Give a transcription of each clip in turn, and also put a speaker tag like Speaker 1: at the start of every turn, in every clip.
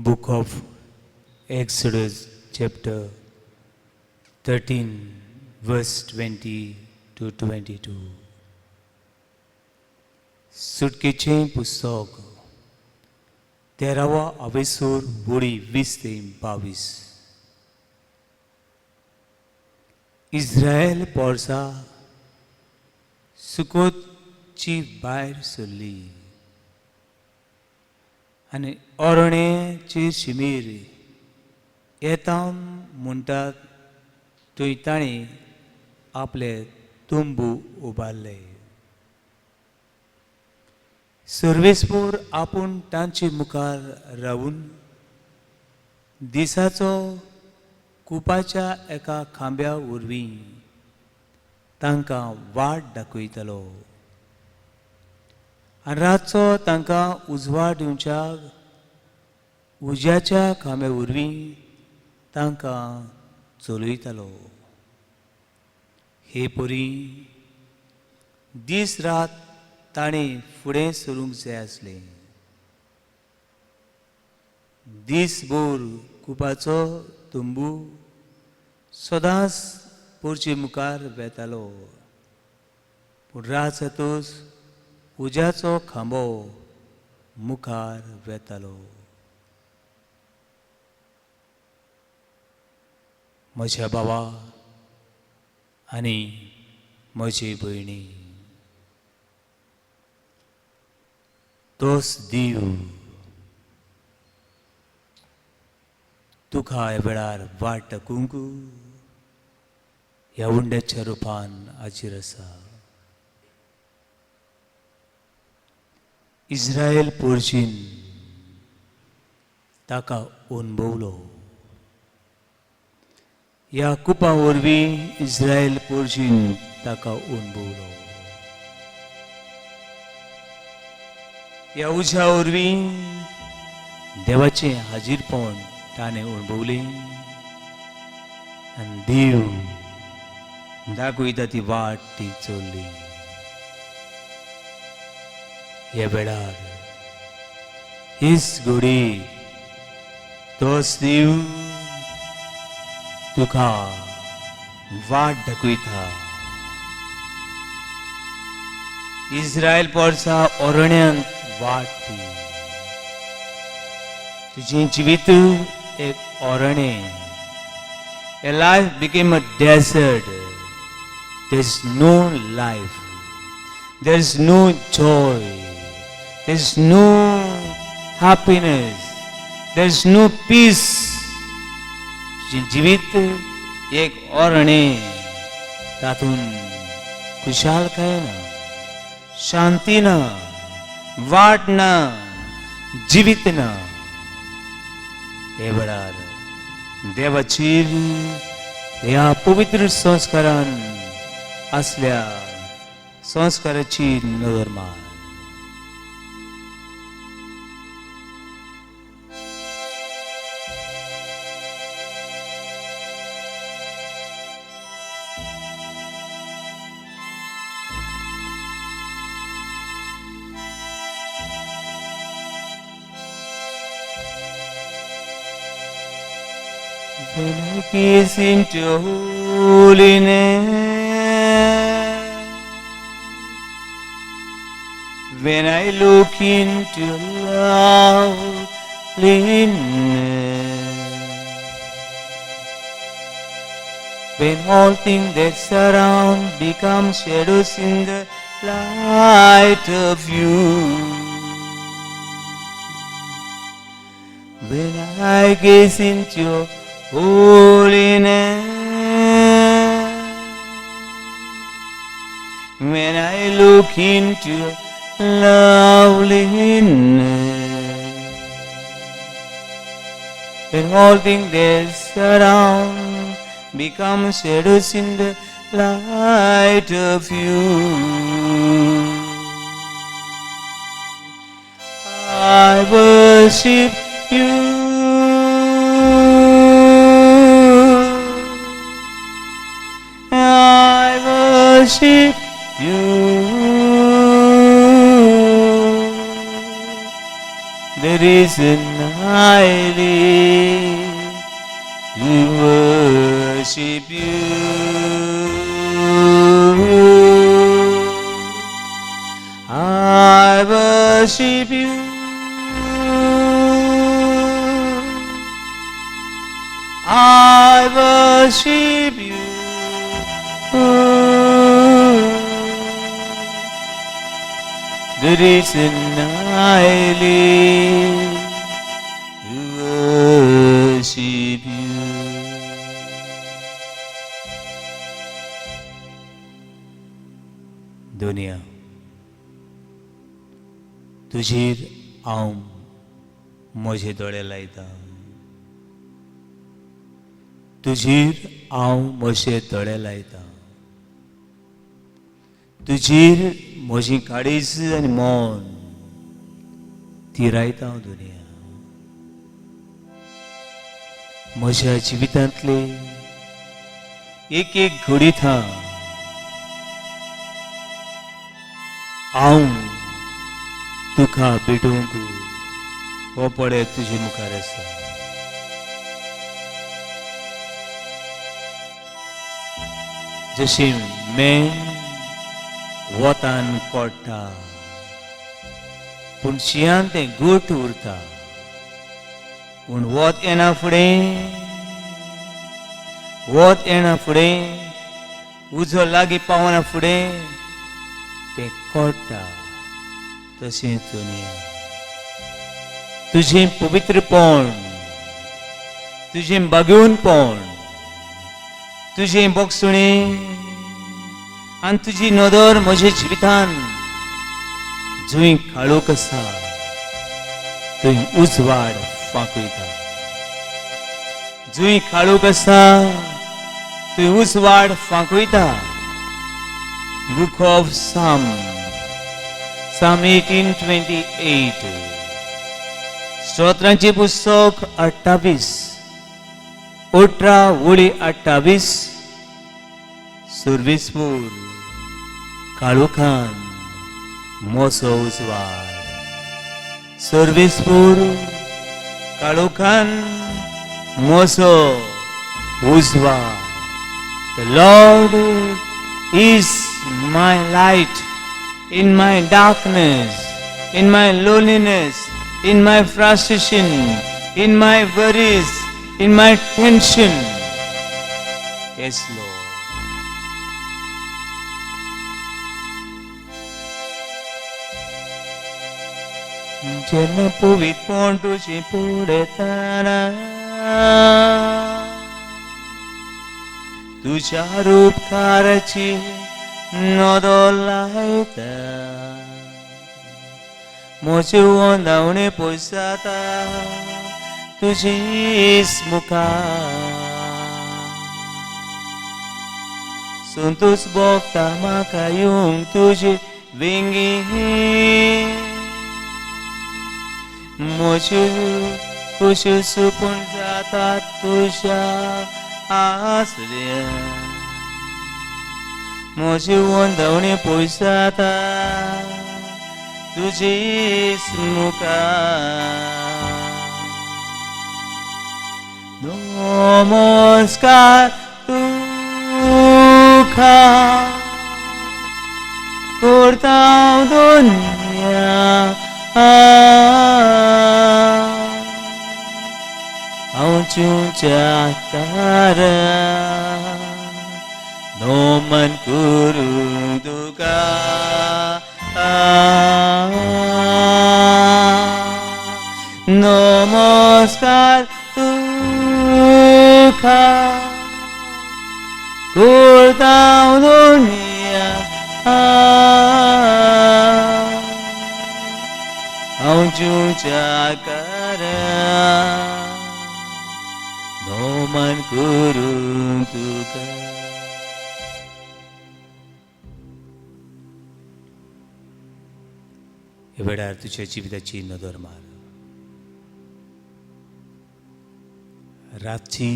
Speaker 1: Book of Exodus, chapter 13, verse 20 to 22. सुटकेचे पुस्तक 13वा अवेसूर वळी 20 ते 22. इस्रायल पोरसा सुकोतची भायर सरली आनी ओरणेची शिमीर येता म्हणटात थंय ताणें आपले तुंबू उबारले. सर्वेस्पूर आपूण तांचे मुखार रावून दिसाचो कुपाच्या एका खांब्या वरवीं तांकां वाट दाखयतलो आनी रातचो तांकां उजवाड दिवच्या उज्याच्या खांब्या वरवीं तांकां चलयतलो. हे परी दीस रात ताणें फुडें सरूंक जाय आसलें. दीसभर कुपाचो तुंबू सदांच पोरचे मुखार वेतालो, पूण रात जातूच उज्याचो खांबो मुखार वेतालो. म्हज्या भावा आनी म्हजे भयणी, तोच देव तुका ह्या वेळार वाट दाखोवंक ह्या उंड्याच्या रुपान हाजीर आसा. इस्रायल पोरशीन ताका अणभवलो. ह्या कुपा वरवीं इस्रायल पोरशीन ताका अणभवलो. ह्या उज्या वरवीं देवाचें हाजीरपण ताणें अणभवलें आनी देव दाखयता ती वाट ती चल्ली. ह्या वेळार हीच घडी तोच देव तुका वाट दाखयता. इस्रायल पोरसा ओरण्यांत वाट ती. तुजें जिवीत एक ओरणें. A life became a desert. There is no life. There is no joy. There is no happiness. There is no peace. तुजें जिवीत एक ओरणें. तातून खुशालकाय ना, शांती ना, वाट ना, जिवीत ना. हे वेळार देवाचेर ह्या पवित्र संस्कारान असल्या संस्काराची नदर मार. When I gaze into holiness, when I look into loveliness, when all things that surround become shadows in the light of you, when I gaze into holiness, when I look into loveliness, when all things that surround become shadows in the light of you, I worship you. Worship you. There is none I live to worship you. I worship you. I worship you. The reason I live to worship you. दुनिया तुझीर हांव म्हजे दोळे लायता. तुझीर हांव म्हजे दोळे लायता. तुझीर म्हजी काळीज आनी मोन तिरायता हांव दुनिया. म्हज्या जिवितांतली एक एक घडी था हांव तुका भेटूंक हो पळय तुजे मुखार आसा. जशें मेण वतान कोडटा पूण शिंयान तें घट उरता. पूण वत येना फुडें उजो लागीं पावना फुडें तें कोडटा. तशें दुनिया तुजें पवित्रपण, तुजें बागेवनपण, तुजें बोगसुणें आनी तुजी नदर म्हज्या जिवितान जंय काळोख आसा थंय उजवाड फांकयता. जंय काळोख आसा थंय उजवाड फांकयता. Book of Psalm 18:28. स्तोत्रांचे पुस्तक 28 सुरविसपूर काळोखान मोसो उजवाड. सुरविसपूर काळोखान मोसो उजवाड. The Lord is my light in my darkness, in my loneliness, in my frustration, in my worries, in my tension. Yes, Lord. जेन्ना पवित्रपण तुजें पळयतना तुज्या उपकाराची नदर लायता. म्हजे वंदावणे पयस जाता तुजीच मुखार. संतोष भोगता म्हाका येवंक तुजे वेंगी. म्हज्यो खोश्यो सुपून जातात तुज्या आसऱ्या. म्हजे वंदावणे पयस जाता तुजीच मुखार. नमस्कार तुका करता हांव दुनिया. हांव तुज्या दारां नमन करूं तुका. नमस्कार तुका करता हांव दुनिया. हांव तुज्या दारां नमन करूं तुका. हे वेळार तुज्या जिविताची नदर मार. रातची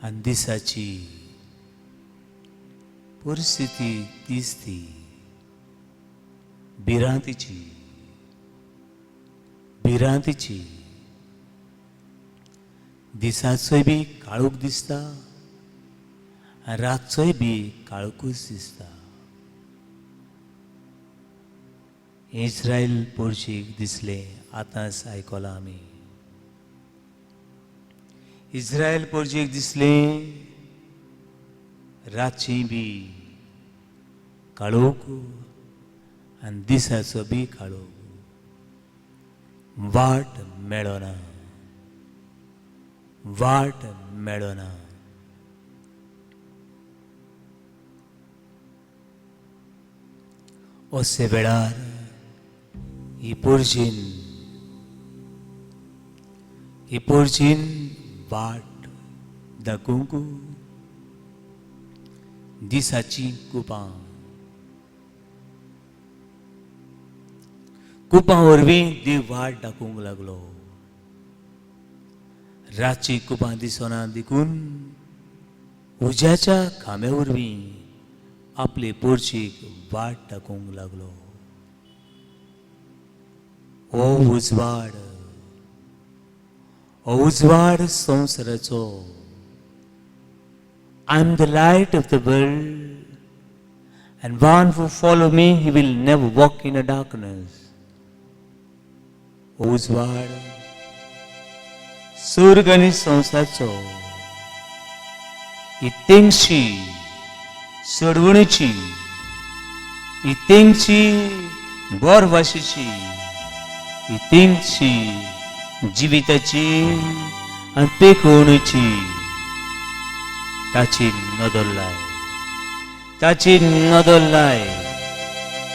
Speaker 1: आनी दिसाची परिस्थिती दिसती भिरांतीची भिरांतीची. दिसाचोय बी काळोख दिसता आनी रातचोय बी काळोखूच दिसता. इस्रायल पोरशीक दिसले आतांच आयकलां आमी. इस्रायल पोरशीक दिसले रातची बी काळोख आनी दिसाचो बी काळोख. वाट मेळना, वाट मेळना. अशे वेळार ही पोरजीन वाट दाखोवंक दिसाची कुपां वरवीं देव वाट दाखोवंक लागलो. रातची कुपां दिसना देखून उज्याच्या खांब्या वरवीं आपले पोरशीक वाट दाखोवंक लागलो. ओ उजवाड संवसाराचो. I am the light of the world, and one who follow me, he will never walk in a darkness. O उजवाड स्वर्ग आनी संवसाराचो. ही तेंगशी सोडवणीची, ही तेंगची बोरभाशेची, ही तेंगशी जिविताची आनी पेखवणीची. ताची नदर लाय.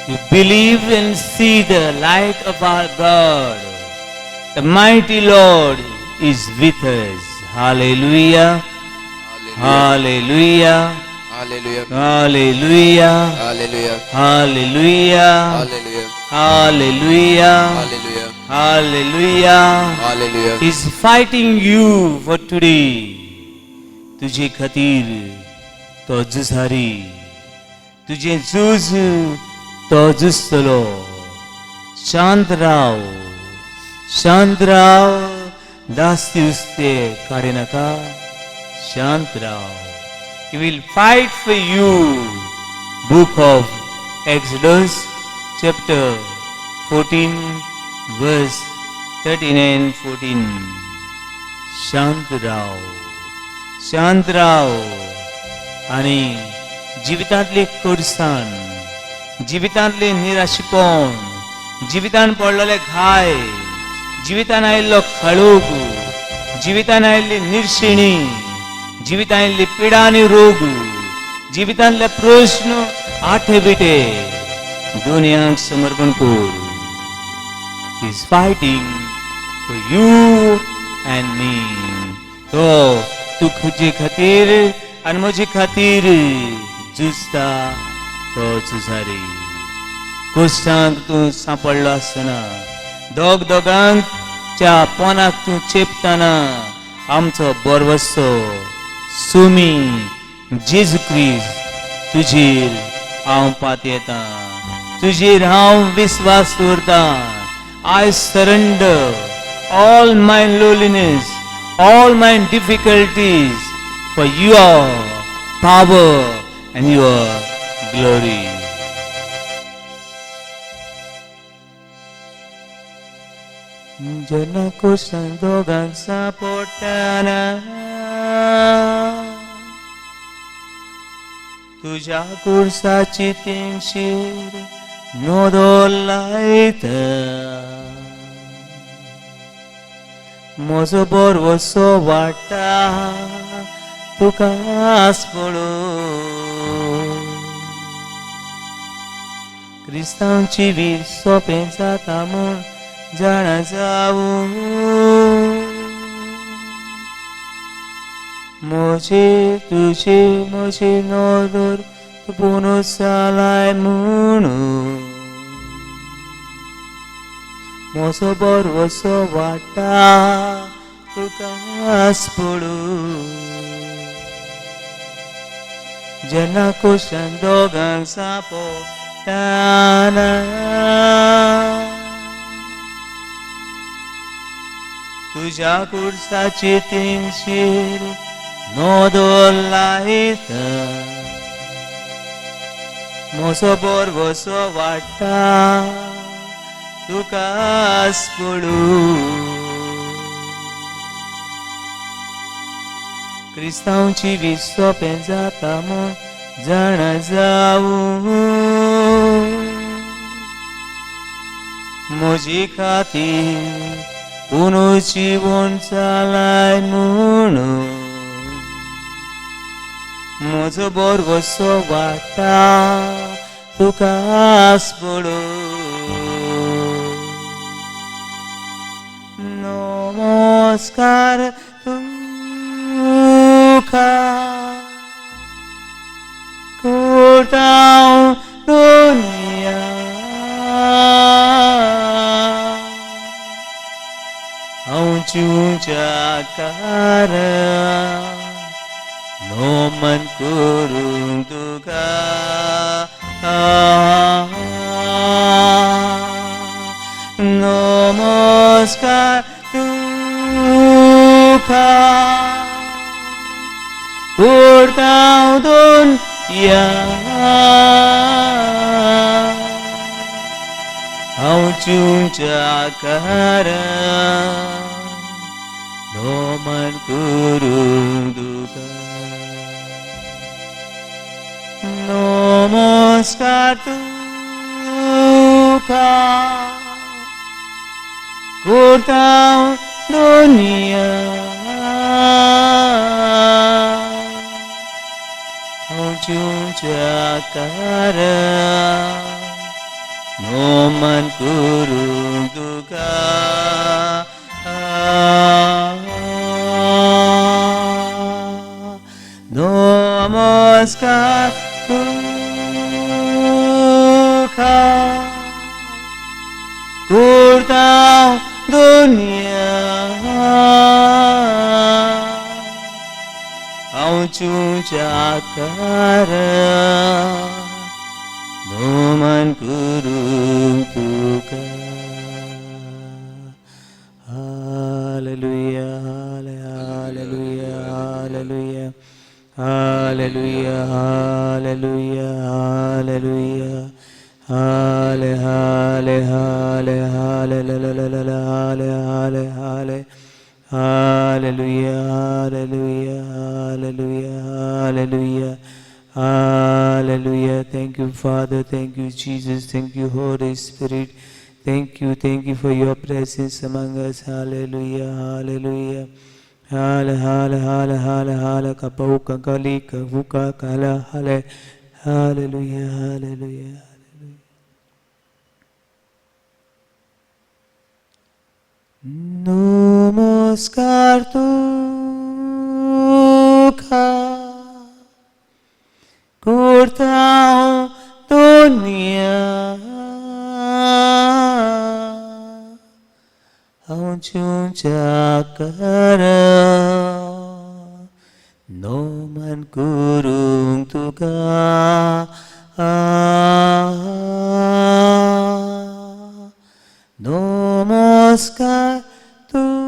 Speaker 1: You believe and see the light of our God. The mighty Lord is with us. Hallelujah. Hallelujah.
Speaker 2: Hallelujah.
Speaker 1: Hallelujah.
Speaker 2: Hallelujah.
Speaker 1: Hallelujah.
Speaker 2: Hallelujah.
Speaker 1: Hallelujah.
Speaker 2: Hallelujah.
Speaker 1: Hallelujah.
Speaker 2: Hallelujah.
Speaker 1: He's fighting you for today. तुझे खातीर तो झुजारी. तुझे झूज तो झुजतलो. शांत राव, शांत राव. दास्ती उस्ते काडिनाका. शांत राव. He will fight for you. Book of Exodus chapter 14 verse 39-14. शांत राव, शांत राव. आनी जिवितांतली कडसाण, जिवितांतले निराशीपण, जिवितान पडलेले घाय, जिवितान आयिल्लो काळोख, जिवितान आयिल्ली निर्शेणी, जिवितान आयिल्ली पिडा आनी रोग, जिवितांतले प्रश्न आठे बिटे दुनियांक समर्पण कर. He is fighting for you and me. तो तुझे खातीर आनी म्हजे खातीर झुजता तो झुजारी. कश्टांत तूं सांपडलो आसतना, दोगांच्या पोनाक तूं चेपतना आमचो बरवस्तो सुमी जेजू क्रिस्त तुजेर हांव पातयेतां. तुजेर हांव विश्वास दवरतां. I surrender all my lowliness, all my difficulties for your power and your glory. Jana kushan dogan sapotana तुझ्या कुर्साची तेंगशीर नोदोलायता. म्हजो बरवसो वाडटा तुकाच पळोवन. क्रिस्तांवची वीर सोंपें जाता म्हूण जाणा जावूं. म्हजे तुजे म्हजे नदर तुपोनूच जालाय म्हणून. म्हजो बरवसो वाडटा तुकाच पळोवन. जेन्ना कुशान दोगांक सांपोताना तुझ्या कुर्साचे तेंगशेर नोदोलायत मोसो बोरवोसो वाडटा तुकाच पडू क्रिस्तांवची विसोपें जाता जाणा जाऊ म्हजी खातीर पुनूची बोन चालाय म्हणून म्हजो बोरवोसो वाडटा तुकाच पडू नमस्कार तुका करता दुनिया हांव तुज्या कारण नमन करूंक तुका नमस्कार तुका करता दुनिया हांव तुज्या कारण नमन करूंक तुका नमस्कार तुका करता दुनिया हांव तुज्या कारण नमन करूंक तुका नमस्कार तुका करता दुनिया हांव तुज्या कारण नमन करूंक तुका hallelujah hallelujah hallelujah hallelujah hallelujah hallelujah हाले हाले हाले हाले हाले हाले हाले hallelujah hallelujah hallelujah hallelujah Hallelujah. Thank you, Father. Thank you, Jesus. Thank you, Holy Spirit. Thank you for your presence among us. Hallelujah. Hallelujah. Hale, hale, hale, hale, hale, kapauka, kalika, vuka, kala, hale. Hallelujah. Hallelujah. Namaskar tuka करता दुनिया हांव तुज्या कारण नमन करूंक तुका नमस्कार तुका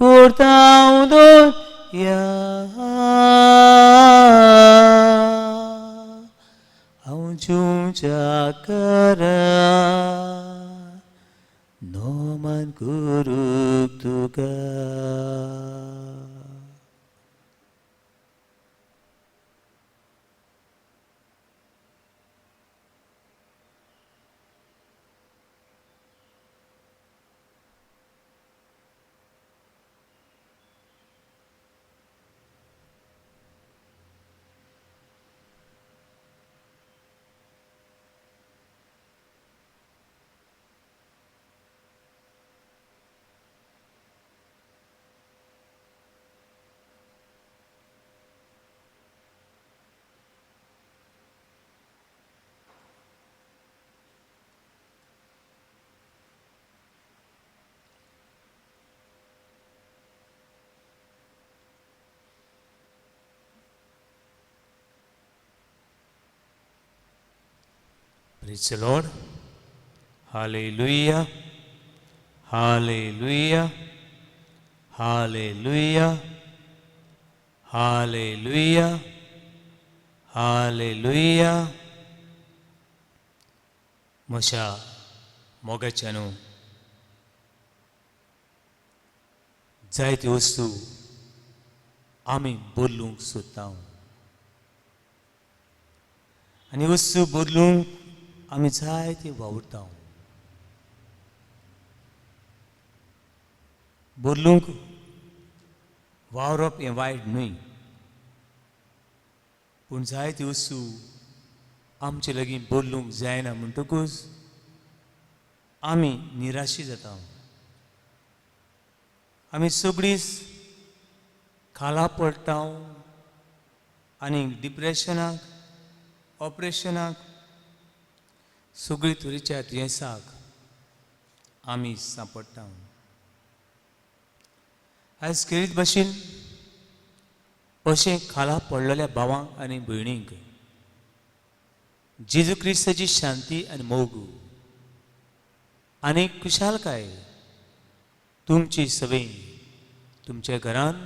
Speaker 1: करता दुनिया हांव तुज्या कारण नमन करूंक तुका
Speaker 3: Praise the Lord.
Speaker 1: Hallelujah. Hallelujah. Hallelujah. Hallelujah. Hallelujah. म्हज्या मोगाच्यानो जायत्यो वस्तू आमी बदलूंक सोदता आनी वस्तू बदलूंक आमी जायते वावुरता बदलूंक वावरप हें वायट न्हय पूण जायती वस्तू आमचे लागीं बदलूंक जायना म्हणटकूच आमी निराशी जाता आमी सगळींच खाला पडटा आनी डिप्रेशनाक ऑपरेशनाक सगळी तरेच्या दुयेंसाक आमी सांपडटा आयज खेरीत भाशेन अशें खाला पडलेल्या भावांक आनी भयणींक जेजू क्रिस्ताची शांती आनी मोग आनी खुशालकाय तुमची सवेन तुमच्या घरान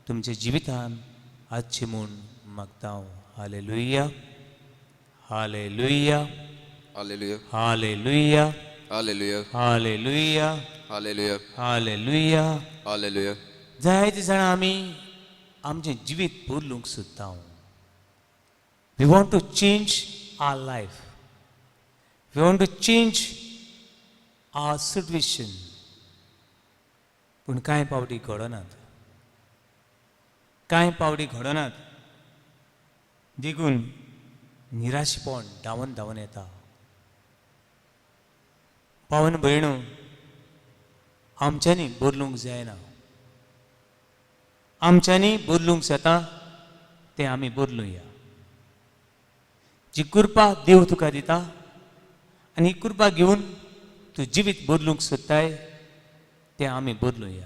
Speaker 1: तुमच्या जिवितान आजची म्हूण मागता hallelujah hallelujah
Speaker 2: Hallelujah.
Speaker 1: Hallelujah
Speaker 2: Hallelujah.
Speaker 1: Hallelujah
Speaker 2: Hallelujah.
Speaker 1: Hallelujah
Speaker 2: Hallelujah.
Speaker 1: जायते जाणां आमी आमचें जिवीत बदलूंक सोदता we want to change our life we want to change our situation पूण कांय पावटी घडनात कांय पावटी घडनात देखून निराशेपण धांवन धांवन येता पावन भयणो आमच्यांनी बदलूंक जायना आमच्यांनी बदलूंक जाता तें आमी बदलुया जी कृपा देव तुका दिता आनी ही कृपा घेवन तूं जिवीत बदलूंक सोदताय तें आमी बदलुया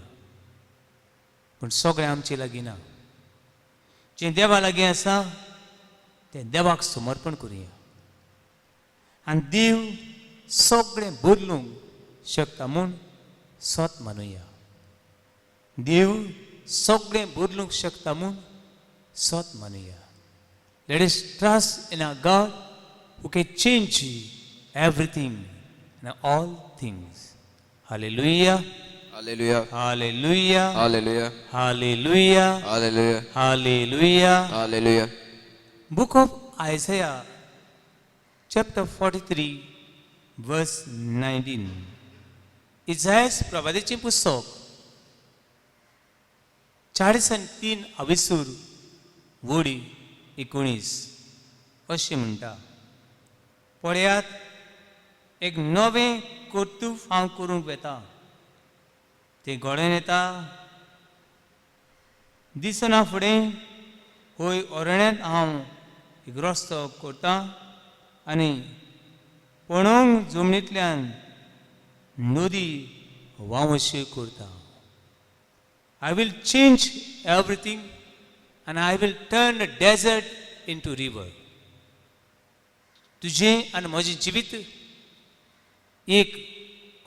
Speaker 1: पूण सगळें आमचे लागीं ना जें देवा लागीं आसा तें देवाक समर्पण करुया आनी देव सगळें बदलूंक शकता म्हूण सत मानुया देव सगळें बदलूंक शकता म्हूण सत मानुया let us trust in our God who can change everything end all things hallelujah
Speaker 2: Hallelujah.
Speaker 1: Hallelujah
Speaker 2: Hallelujah.
Speaker 1: Hallelujah
Speaker 2: Hallelujah.
Speaker 1: Hallelujah
Speaker 2: Hallelujah.
Speaker 1: Book of Isaiah, chapter 43, verse 19. इसायास प्रवादीचें पुस्तक 43 अविसूर वडी 19 अशें म्हणटा पळयात एक नवें कर्तूब हांव करूंक येता तें घडोवन येता दिसना फुडें होय अरण्यांत हांव एक रस्तो करता आनी पणोवंक जमनींतल्यान नदी व्हांवशी करता आय वील चेंज एवरीथींग आनी I will turn the desert into river तुजें आनी म्हजें जिवीत एक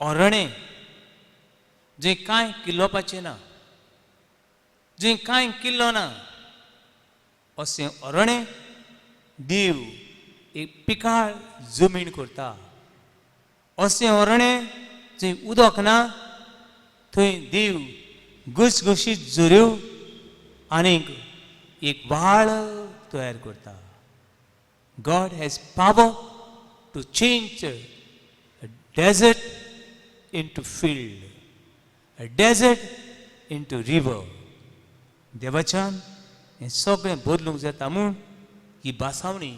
Speaker 1: अरणें जंय कांय किल्लोवपाचें ना जंय कांय किल्लो ना अशें अरणें देव एक पिकाळ जमीन करता अशें अरणें जंय उदक ना थंय देव घसघशीत झऱ्यो आनीक एक व्हाळ तयार करता God has power to change desert into field a desert into river देवाच्यान हें सगळें बदलूंक जाता म्हूण ही भासावणी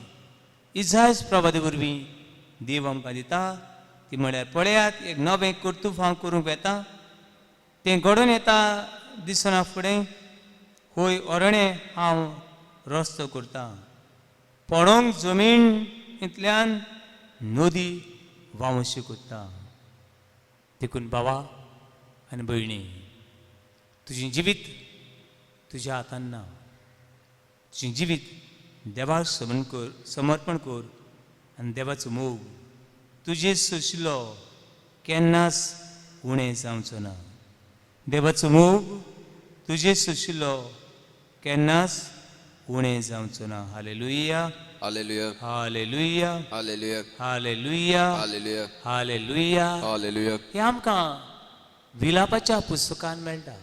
Speaker 1: इसायास प्रवादी वरवीं देव आमकां दिता ती म्हळ्यार पळयात एक नवें कर्तूब हांव करूंक येता तें घडोवन येता दिसना फुडें होय अरणें हांव रस्तो करता पडोवंक जमीनींतल्यान नदी व्हांवशी करता देखून भावा आनी भयणी तुजें जिवीत तुज्या हातान ना तुजें जिवीत देवाक समर्पण कर आनी देवाचो मोग तुजे सोशिलो केन्नाच उणें जावचो ना. देवाचो मोग तुजे सोशिलो केन्नाच उणें जावचो ना. Hallelujah,
Speaker 2: Hallelujah.
Speaker 1: Hallelujah,
Speaker 2: Hallelujah.
Speaker 1: Hallelujah,
Speaker 2: Hallelujah.
Speaker 1: Hallelujah.
Speaker 2: Hallelujah.
Speaker 1: हे आमकां विलापाच्या पुस्तकान मेळटा.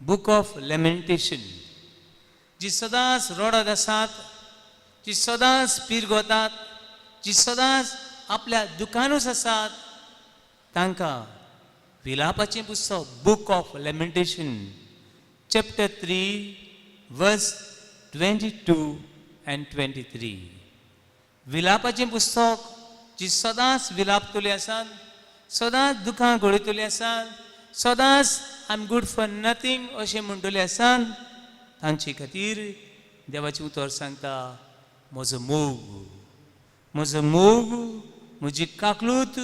Speaker 1: Book of lamentation. जी सदांच रडत आसात, जी सदांच पिरगोतात, जी सदांच आपल्या दुकानूच आसात, तांकां विलापाचें पुस्तक बूक ऑफ लेमेंटेशन चॅप्टर 3 वर्स 22 and 23. विलापाचें पुस्तक जी सदांच विलापतली आसात, सदांच दुखां घोळयतली आसात, सदांच I am good for nothing अशें म्हणटली आसात, तांचे खातीर देवाचें उतर सांगता, म्हजो मोग, म्हजो मोग, म्हजी काकलूत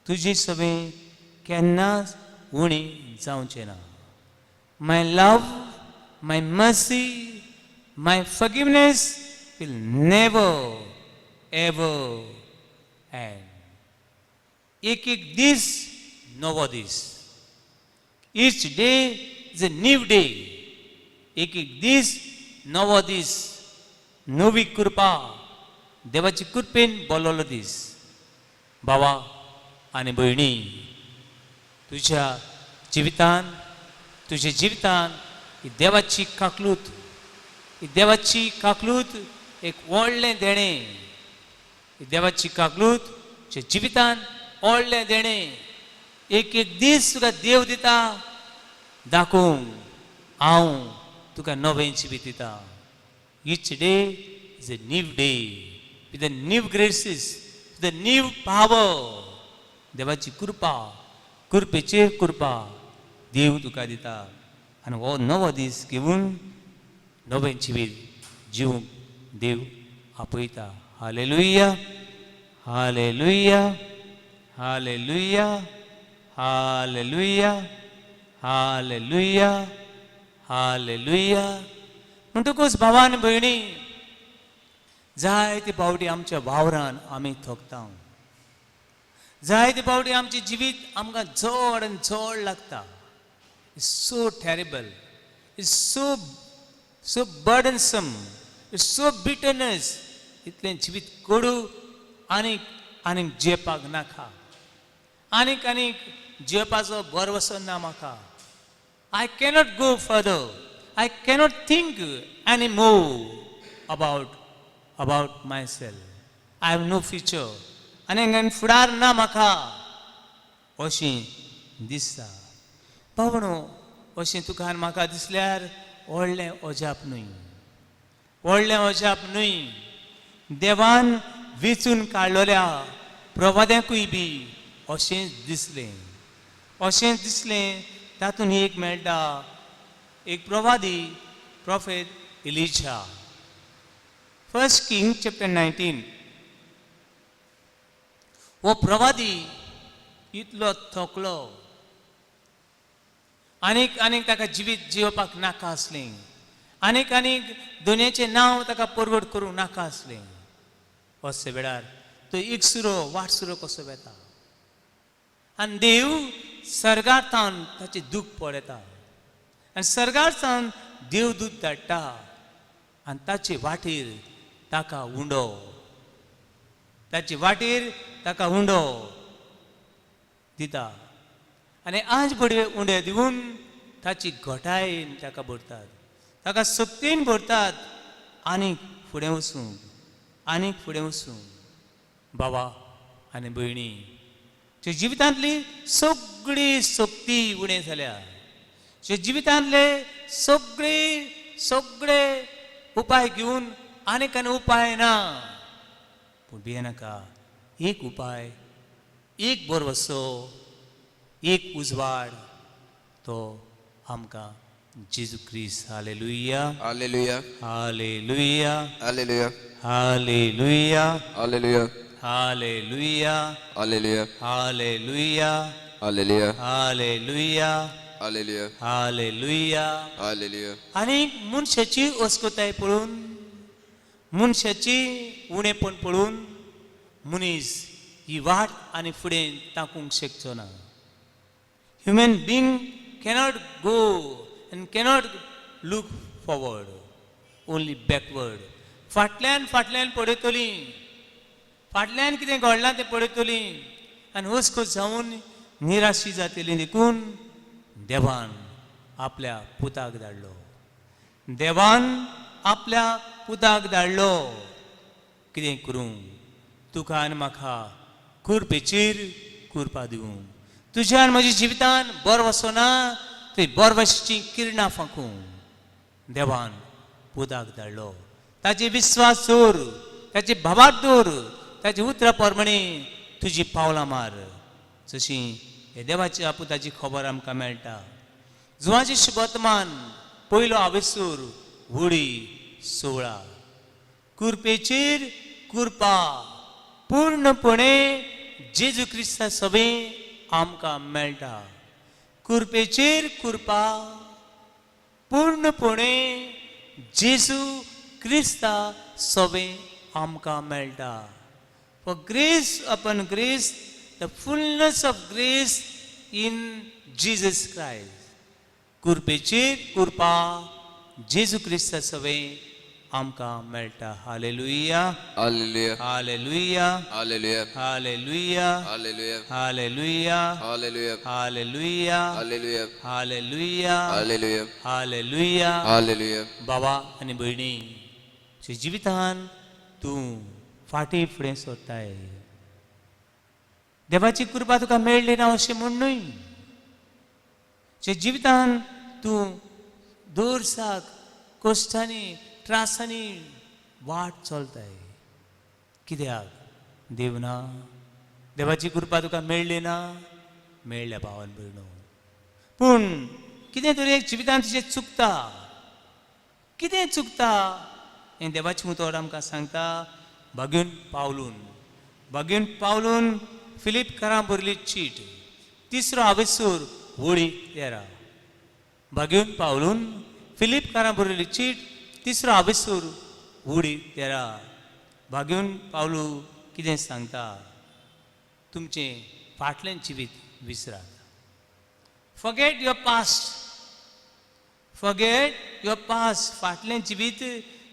Speaker 1: तुजी सवें केन्नाच उणी जावचें ना. My love, my mercy, my forgiveness will never ever end. एक एक दीस नवो दीस. Each day is a new day. एक एक दीस नवो दीस, नवी कृपा, देवाची कृपेन बोललो दीस. भावा आनी भयणी, तुज्या जिवितान, तुज्या जिवितान ही देवाची काकलूत, ही देवाची काकलूत एक व्हडलें देणें. ही देवाची काकलूत तुज्या जिवितान व्हडलें देणें. एक एक दीस तुका देव दिता दाखोवंक, हांव तुका नवें जिवीत दिता. Each day is a new day with the new graces, the new power. देवाची कृपा, कृपेचेर कृपा देव तुका दिता. आनी हो नवो दीस घेवन नवें जिवीत जिवंक देव आपयता. Hallelujah, hallelujah, hallelujah, hallelujah, hallelujah, hallelujah. म्हणटकूच भावा आनी भयणी, जायते फावटी आमच्या वावरान आमी थकता. जायते फावटी आमचें जिवीत आमकां चड आनी चड लागता. It's so terrible, it's so burdensome, it's so bitterness. इतलें जिवीत कडू आनीक आनीक जेवपाक नाका. आनीक आनीक जेवपाचो बरवसो ना म्हाका. I cannot go further. I cannot think anymore about myself. I have no future. आनी फुडार ना म्हाका अशें दिसता. पावणो, अशें तुका आनी म्हाका दिसल्यार व्हडलें अजाप न्हय, व्हडलें अजाप न्हय. देवान वेंचून काडलेल्या प्रवाद्यांकूय बी अशेंच दिसलें. अशेंच दिसलें. तातूंत एक मेळटा, एक प्रवादी, प्रॉफेट इलिजा. 1 Kings chapter 19. हो प्रवादी इतलो थकलो, आनीक आनीक ताका जिवीत जिवपाक नाका आसलें. आनीक आनीक दुनियेचें नांव ताका परगट करूंक नाका आसलें. अशे वेळार तो एकसुरो वाटसुरो कसो वेता. आनी देव सर्गांतल्यान ताचें दूख पळयता. आनी सर्गांतल्यान देवदूत धाडटा आनी ताचे वाटेर ताका हुंडो, ताचे वाटेर ताका हुंडो दिता. आनी आज बडवे उंडे दिवन ताची घोटायेन ताका भरतात, ताका सक्तीन भरतात. आनीक फुडें वचूं, आनीक फुडें वचूं. भावा आनी भयणी, तुज्या जिवितांतली सगळी सक्ती उणें जाल्या. तुज्या जिवितांतले सगळे उपाय घेवन आनीक आनी उपाय ना. पूण भियेनाका, एक उपाय, एक बरवसो, एक उजवाड, तो आमकां जेजू क्रिस्त. Hallelujah,
Speaker 2: Hallelujah.
Speaker 1: Hallelujah,
Speaker 2: Hallelujah.
Speaker 1: Hallelujah,
Speaker 2: Hallelujah.
Speaker 1: Hallelujah,
Speaker 2: Hallelujah.
Speaker 1: Hallelujah,
Speaker 2: Hallelujah.
Speaker 1: Hallelujah,
Speaker 2: Hallelujah.
Speaker 1: Hallelujah.
Speaker 2: Hallelujah.
Speaker 1: आनी मनशाची अस्कोताय पळोवन, मनशाची उणेपण पळोवन मनीस ही वाट आनी फुडें ताकूंक शकचो ना. Human being cannot go and cannot look forward, only backward. फाटल्यान फाटल्यान पळयतली, फाटल्यान कितें घडलां तें पळयतली आनी हुस्को जावन निराशी जातली. देखून देवान आपल्या पुताक धाडलो, देवान आपल्या पुताक धाडलो. कितें करूं? तुका आनी म्हाका कुरपेचेर कुरपा दिवूं. तुज्या आनी म्हज्या जिवितान बरो वचना थंय बरवशीची किरणां फाकूं देवान पुताक धाडलो. ताचे विश्वास दवर, ताचे भावार्थ दवर, ताचे उतरां प्रमाणे तुजी पावलां मार. जशी हे देवाच्या पुताची खबर आमकां मेळटा. जुवांचे शुभवर्तमान पयलो आवेसूर व्हडी 16. कुरपेचेर कुरपा पूर्णपणे जेजू क्रिस्ता सवे आमकां मेळटा. कुरपेचेर कुरपा पूर्णपणे जेजू क्रिस्ता सवे आमकां मेळटा. For grace upon grace, the fullness of grace in Jesus Christ. कुरपेचेर कुरपा जेजू क्रिस्ता सवे आमकां मेळटा. Hallelujah,
Speaker 2: Hallelujah.
Speaker 1: Hallelujah,
Speaker 2: Hallelujah.
Speaker 1: Hallelujah,
Speaker 2: Hallelujah.
Speaker 1: Hallelujah,
Speaker 2: Hallelujah.
Speaker 1: Hallelujah,
Speaker 2: Hallelujah.
Speaker 1: Hallelujah,
Speaker 2: Hallelujah.
Speaker 1: Hallelujah.
Speaker 2: Hallelujah.
Speaker 1: बाबा आनी भयणी, तुज्या जिवितान तूं फाटीं फुडें सोदताय. देवाची कृपा तुका मेळ्ळी ना अशें म्हूण न्हय. तुज्या जिवितान तूं दोर्साक कश्टांनी त्रासांनी वाट चलताय. कित्याक? देव ना, देवाची कृपा तुका मेळ्ळी ना. मेळ्ळ्या भावान भयणो. पूण कितें तरी एक जिवितान तुजें चुकता. कितें चुकता हें देवाचें उतर आमकां सांगता. बागेन पावलून फिलिपकारां बरयली चीट 3रो आवेसूर व्हडी 13. बागेन पावलून फिलिपकारां बरयली चीट 3रो आवेसूर व्हडी 13. बागेन पावलू कितें सांगता? तुमचें फाटलें जिवीत विसरात. Forget your past, forget your past. फाटलें जिवीत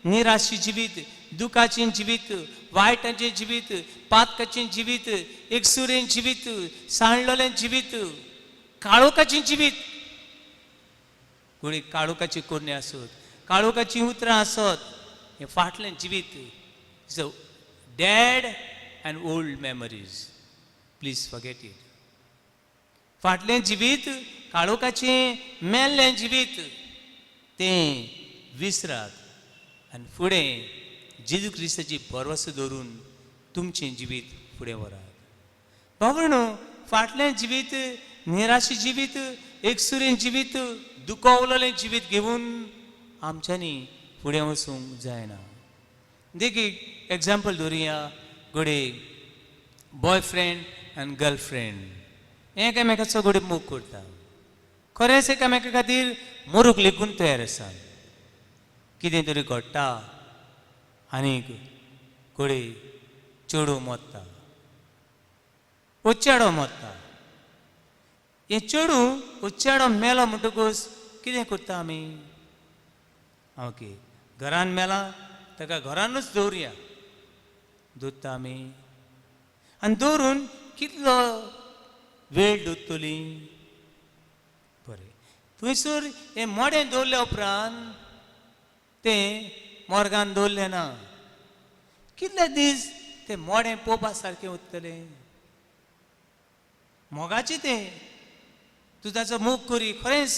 Speaker 1: निराशी जिवीत, दुखाचें जिवीत, वायटाचें जिवीत, पातकाचें जिवीत, एकसुरें जिवीत, सांडलोलें जिवीत, काळोखाचें जिवीत. कोणी काळोखाची कोन्हे आसत, काळोखाची उतरां आसत, हें फाटलें जिवीत is a dead and old memories. Please forget it. फाटलें जिवीत, काळोखाचें मेल्लें जिवीत तें विसरात आनी फुडें जेजू क्रिस्ताची भरवस दवरून तुमचें जिवीत फुडें व्हरात. भावणो, फाटलें जिवीत, निराशी जिवीत, एकसुरें जिवीत, दुखवलेलें जिवीत घेवन आमच्यांनी फुडें वचूंक जायना. देखीक एग्जाम्पल धरुया. घोडे बॉयफ्रेंड आनी गर्लफ्रेंड एकामेकाचो घोडे मोग करता. खरेंच एकामेका खातीर मरूंक लेगून तयार आसा. कितें तरी घडटा आनीक घोडे चेडू मरता, वो चेडो मरता. हें चेडू वो चेडो मेलो म्हणटकूच कितें करता आमी? ओके, घरान मेला ताका घरानूच दवरया. दवरता आमी आनी दवरून कितलो वेळ दवरतली? बरें, थंयसर हें मोडें दवरल्या उपरांत तें मोरगान दवरलें ना. कितले दीस तें मोडें पोवपा सारकें उरतलें? मोगाचें तें, तूं ताचो मोग करी खरेंच,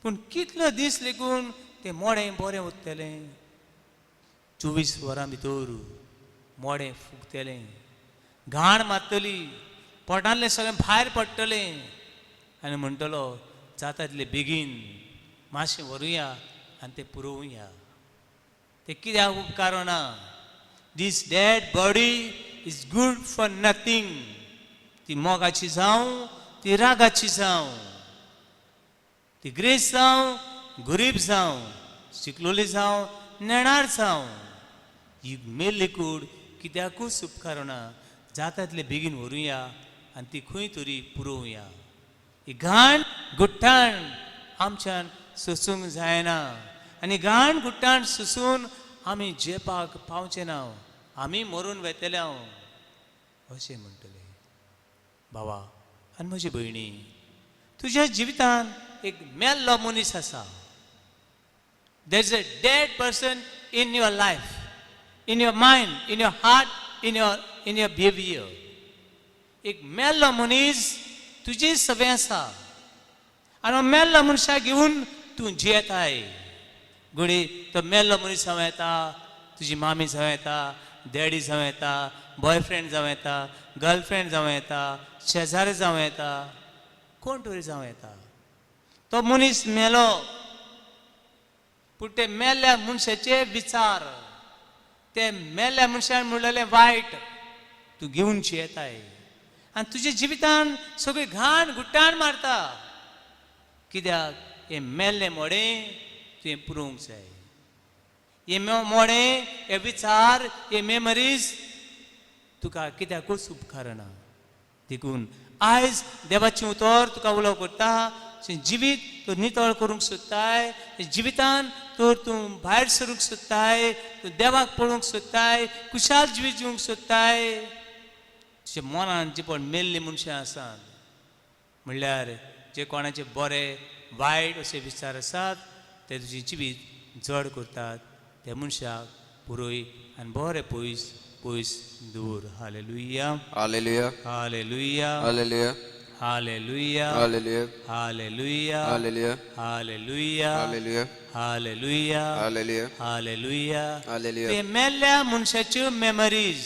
Speaker 1: पूण कितलो दीस लेगून तें मोडें बरें उरतलें? 24 वरां भितर मोडें फुगतलें, घाण मारतली, पोटांतलें सगळें भायर पडटलें आनी म्हणटलो जाता तितलें बेगीन मातशें व्हरुया आनी तें पुरोवया. तें कित्याक उपकारना? This dead body is good for nothing. ती मोगाची जावं, ती रागाची जावं, ती ग्रेस जावं, गरीब जावं, शिकलोली जावं, नेणार जावं, ही मेल्ली कूड कित्याकूच उपकारना. जाता तितले बेगीन व्हरूया आनी ती खंय तरी पुरोवया. ही घाण गुट्टाण आमच्यान सोसूंक जायना आनी घाण गुट्टाण सोसून आमी जेवपाक पावचे ना, आमी मरून वेतले हांव अशें म्हणटले. भावा आनी म्हजी भयणी, तुज्या जिवितान एक मेल्लो मनीस आसा. There is a dead person in your life, in your mind, in your heart, in your behaviour. एक मेल्लो मनीस तुजी सवय आसा आनी मेल्लो मनशाक घेवन तूं जियेताय. घडी तो मेल्लो मनीस जावं येता, तुजी मामी जावं येता, डॅडी जावं येता, बॉयफ्रेंड जावं येता, गर्लफ्रेंड जावं येता, शेजारी जावं येता, कोण तरी जावं येता. तो मनीस मेलो, पूण ते मेल्ल्या मनशाचे विचार, ते मेल्ल्या मनशान म्हणलेले वायट तूं घेवन जियेताय आनी तुज्या जिवितान सगळी घाण गुट्टाण मारता. कित्याक हे मेल्ले मोडें तुवें पुरोवंक जाय. हे मोडें, हे विचार, हे मेमरीज तुका कित्याकूच उपकारना. देखून आयज देवाची उतर तुका उलोव करता. जिवीत तूं नितळ करूंक सोदताय, जिवितान तर तूं भायर सरूंक सोदताय, तूं देवाक पळोवंक सोदताय, खुशाल जिवीत जिवंक सोदताय. तुज्या मनान जे पण मेल्ली मनशां आसात, म्हणल्यार जे कोणाचे बरे वायट असे विचार आसात, ते तुजें जिवीत जड करतात. त्या मनशाक पुरोय आनी बरें पयस पयस दूर. Hallelujah,
Speaker 2: hallelujah,
Speaker 1: hallelujah,
Speaker 2: hallelujah,
Speaker 1: hallelujah,
Speaker 2: hallelujah,
Speaker 1: hallelujah,
Speaker 2: hallelujah,
Speaker 1: hallelujah,
Speaker 2: hallelujah,
Speaker 1: hallelujah,
Speaker 2: hallelujah,
Speaker 1: hallelujah.
Speaker 2: Hallelujah.
Speaker 1: ते मेल्ल्या मनशाच्यो मेमरीज,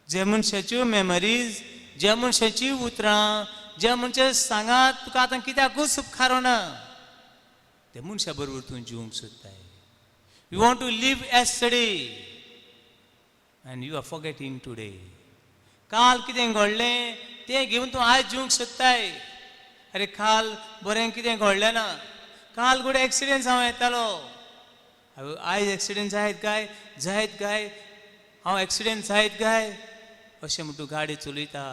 Speaker 1: जे मनशाच्यो मेमरीज, ज्या मनशाची उतरां, ज्या मनशा सांगात तुका आतां कित्याकूच उपकारो ना, त्या मनशा बरोबर तूं जिवंक सोदताय. You want to live yesterday and you are forgetting today. काल कितें घडलें तें घेवन तूं आयज जिवंक सोदताय. अरे काल बरें कितें घडलें ना, काल घडये एक्सिडेंट जावं येतालो, आयज एक्सिडेंट जायत काय हांव एक्सिडेंट जायत काय अशें म्हूण तूं गाडी चलयता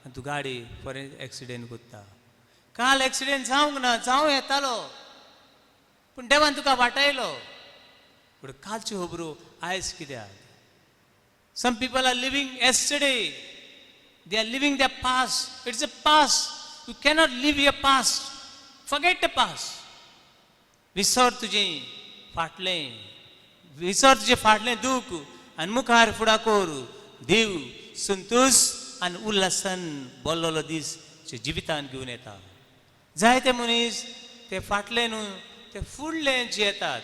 Speaker 1: आनी तूं गाडी फॉरेन एक्सिडेंट करता. काल एक्सिडेंट जावंक ना, जावं येतालो, पूण देवान तुका वाटायलो. पूण कालच्यो खबरो आयज कित्याक? Some people are living yesterday. They are living their past. It's a past. You cannot live your past. Forget the past. विसर तुजें फाटलें, विसर तुजें फाटलें दूख आनी मुखार फुडाकोर. देव संतोश आनी उल्हासान बोल्लोलो दीस जिवितान घेवन येता. जायते मनीस ते फाटलें न्हू, ते फुडलें जियेतात.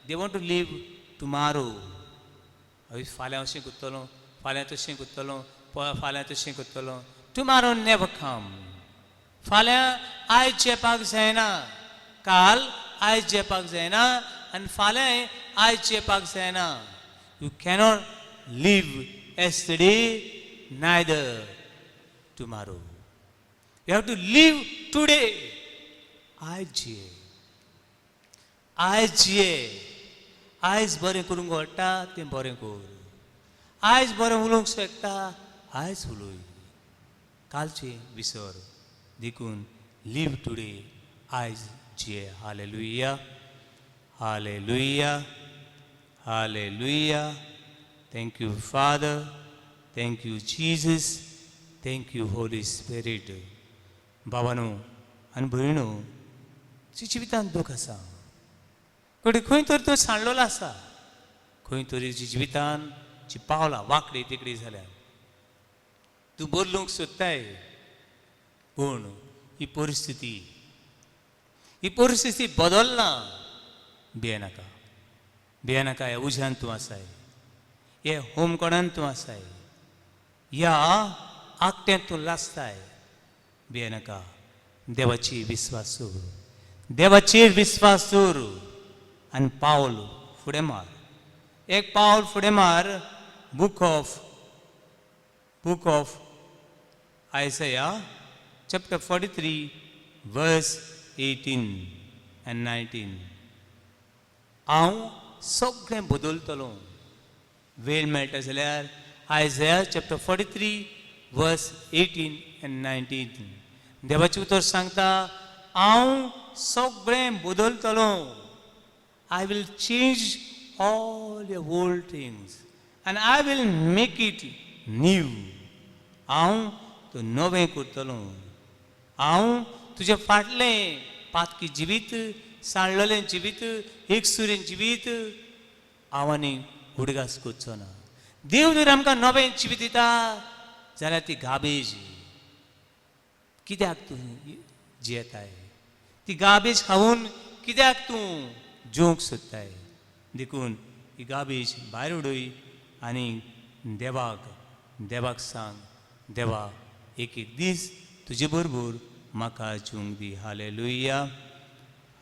Speaker 1: They want to live tomorrow. फाल्यां अशें करतलो, फाल्यां तशें करतलो, फाल्यां तशें करतलो. Tomorrow never come. फाल्यां आयज जेवपाक जायना, काल आयज जेवपाक जायना आनी फाल्यां आयज जेवपाक जायना. You cannot live yesterday neither tomorrow. You have to live today. आयज जिये, आयज जिये. आयज बरें करूंक घडटा तें बरें कर. आयज बरें उलोवंक शकता, आयज उलय. कालचें विसर. देखून लिव टुडे, आयज जिये. Hallelujah, hallelujah, hallelujah. Thank you father, thank you Jesus, thank you Holy spirit. बाबानो आनी भयणो, जिवितांत दूख आसा, खंय तरी तो सांडलेलो आसा, खंय तरी जिवितान जी पावलां वांकडी तिकडी जाल्यार तूं बदलूंक सोदताय. पूण ही परिस्थिती बदलना. भियेनाका, भियेनाका. ह्या उज्यान तूं आसाय, हे होमकोणान तूं आसाय, ह्या आकट्यान तूं लासताय. भियेनाका. देवाची विस्वास दवर, देवाचेर विस्वास दवर आनी पावल फुडें मार. एक पावल फुडें मार. बुक ऑफ आयसाया चॅप्टर 43 वर्स 18 and 19. हांव सगळें बदलतलो. वेळ मेळटा जाल्यार Isaiah chapter 43 verse 18 and 19. देवाचे उतर सांगता हांव सगळें बदलतलो. I will change all your old things and I will make it new. हांव तो नवें करतलो. हांव तुझे फाटलें पातकी जिवीत, साणलेलें जिवीत, एकसुरें जिवीत हांव आनी उडगास करचो ना. देव जर आमकां नवें जिवीत दिता जाल्यार ती गाबेज. कित्याक तूं जियेताय? ती गाबेज खावून कित्याक तूं जेवंक सोदताय? देखून ही गाबेज भायर उडय आनी देवाक सांग, देवा एक दीस तुजे बरोबर म्हाका जेवंक दी. Hallelujah,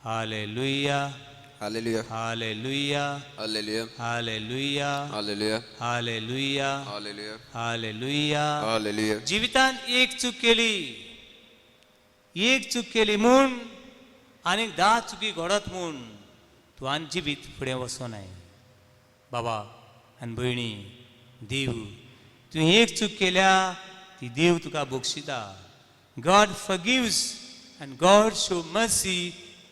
Speaker 1: hallelujah,
Speaker 2: Hallelujah.
Speaker 1: Hallelujah,
Speaker 2: Hallelujah.
Speaker 1: Hallelujah,
Speaker 2: Hallelujah.
Speaker 1: Hallelujah,
Speaker 2: Hallelujah.
Speaker 1: Hallelujah.
Speaker 2: Hallelujah.
Speaker 1: जिवितांत एक चूक केली म्हूण आनी 10 चुकी घडत म्हूण तुवें जिवीत फुडें वचोनाय. बाबा आनी भयणी, देव तुवें एक चूक केल्या ती देव तुका बक्षिता. God forgives and God show mercy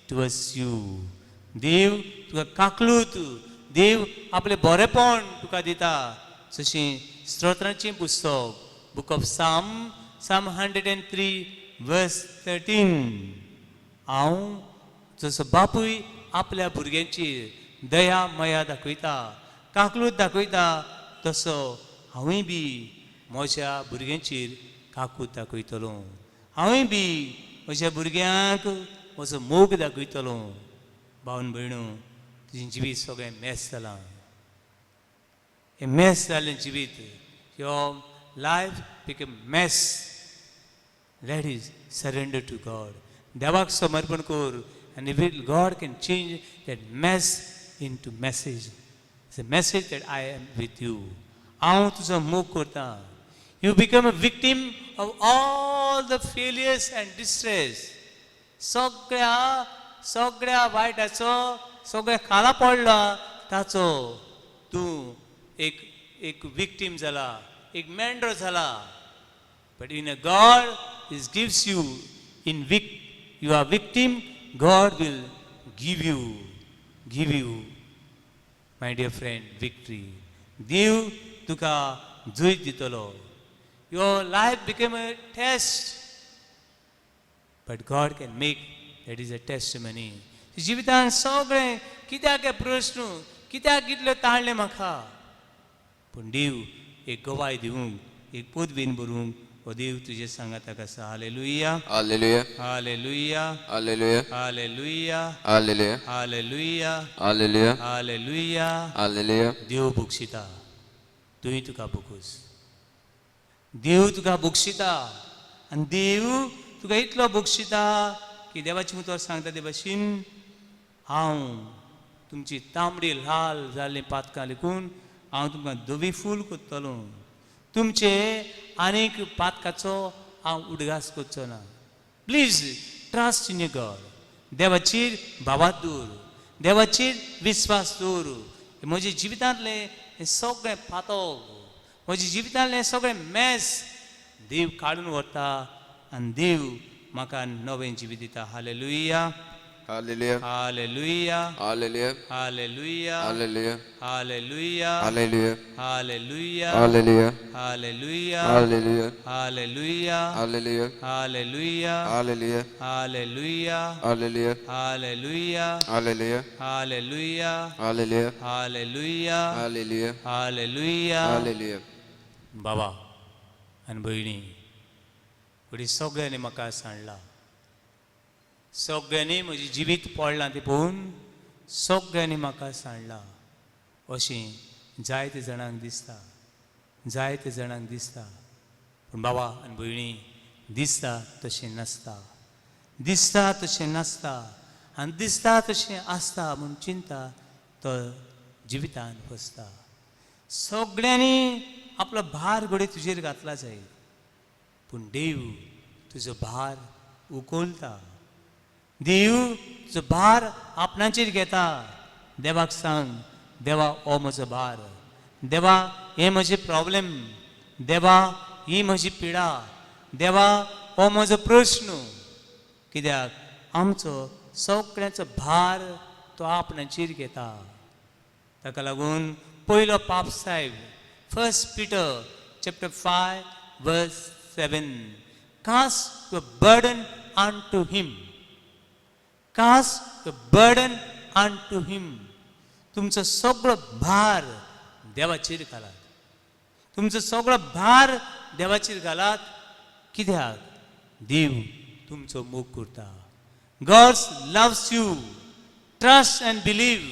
Speaker 1: towards you. देव तुका काकलूत, देव आपले बरेपण तुका दिता. जशें स्तोत्राचें पुस्तक बुक ऑफ Psalm 103 verse 13. हांव जसो बापूय आपल्या भुरग्यांचेर दया मया दाखयता, काकलूत दाखयता, तसो हांवूय बी म्हज्या भुरग्यांचेर काकूत दाखयतलो. हांवूय बी म्हज्या भुरग्यांक म्हजो मोग दाखयतलो. भावन भयणो, तुजें जिवीत सगळें मॅस जालां. हें मॅस जाल्लें जिवीत, your life become mess. Let it surrender to God. देवाक समर्पण कर आनी God can change that mess into message. It's a message that I am with you. हांव तुजो मोग करता. You become a victim of all the failures and distress. सगळ्या वायटाचो, सगळ्या खाला पडला ताचो तूं एक विक्टीम जाला, एक मेंढरो जाला. But in a God is gives you in you are victim, God will give you my dear friend victory. देव तुका जय दितलो. Your life become a test, but God can make that is a testimony. जिवितांत सगळें कित्याक हे प्रश्न, कित्याक इतले ताळ्ळे म्हाका, पूण देव एक गवाय दिवंक, एक पदवीन भरूंक हो देव तुजे सांगाताक आसा. Hallelujah,
Speaker 2: Hallelujah.
Speaker 1: Hallelujah,
Speaker 2: Hallelujah.
Speaker 1: Hallelujah,
Speaker 2: Hallelujah.
Speaker 1: Hallelujah,
Speaker 2: Hallelujah.
Speaker 1: Hallelujah.
Speaker 2: Hallelujah.
Speaker 1: देव बक्षिता, तुवें तुका बूकस. देव तुका बक्षिता आनी देव तुका इतलो बक्षिता की देवाची उतर सांगता ते भाशेन हांव तुमची तांबडी लाल जाल्ली पातकां लिकून हांव तुमकां धवी फूल करतलो. तुमचे आनीक पातकाचो हांव उडगास करचो ना. Please trust in God. देवाचेर भावात दवर, देवाचेर विस्वास दवर. म्हज्या जिवितांतले हे सगळें पातक, म्हज्या जिवितांतले सगळें मॅस देव काडून व्हरता आनी देव म्हाका नवें जिवीत दिता. Hallelujah,
Speaker 2: Hallelujah.
Speaker 1: Hallelujah,
Speaker 2: Hallelujah.
Speaker 1: Hallelujah,
Speaker 2: Hallelujah.
Speaker 1: Hallelujah,
Speaker 2: Hallelujah.
Speaker 1: Hallelujah,
Speaker 2: Hallelujah.
Speaker 1: Hallelujah,
Speaker 2: Hallelujah.
Speaker 1: Hallelujah,
Speaker 2: Hallelujah.
Speaker 1: Hallelujah,
Speaker 2: Hallelujah.
Speaker 1: Hallelujah,
Speaker 2: Hallelujah.
Speaker 1: Hallelujah,
Speaker 2: Hallelujah.
Speaker 1: Hallelujah,
Speaker 2: Hallelujah.
Speaker 1: Hallelujah,
Speaker 2: Hallelujah.
Speaker 1: Hallelujah.
Speaker 2: Hallelujah.
Speaker 1: बाबा आनी भयणी, फुडें सगळ्यांनी म्हाका सांडला. सगळ्यांनी म्हजें जिवीत पडलां तें पळोवन सगळ्यांनी म्हाका सांडलां अशें जायते जाणांक दिसता, जायते जाणांक दिसता. पूण बाबा आनी भयणी, दिसता तशें नासता, दिसता तशें नासता आनी दिसता तशें आसता म्हूण चिंता तो जिवितांत फसता. सगळ्यांनी आपलो भार घडये तुजेर घातला जाय, पूण देव तुजो भार उखलता. देव तुजो भार आपणाचेर घेता. देवाक सांग, देवा हो म्हजो भार. देवा हे म्हजे प्रॉब्लेम, देवा ही म्हजी पिडा, देवा हो म्हजो प्रश्न, कित्याक आमचो सगळ्याचो भार तो आपणाचेर घेता. ताका लागून पयलो पाप साहेब फर्स्ट पिटर चॅप्टर 5 वर्स 7, cast your burden unto him, cast your burden unto him. तुमचो सगळो भार देवाचेर घालात, तुमचो सगळो भार देवाचेर घालात, कित्याक देव तुमचो मोग करता. God loves you. Trust and believe.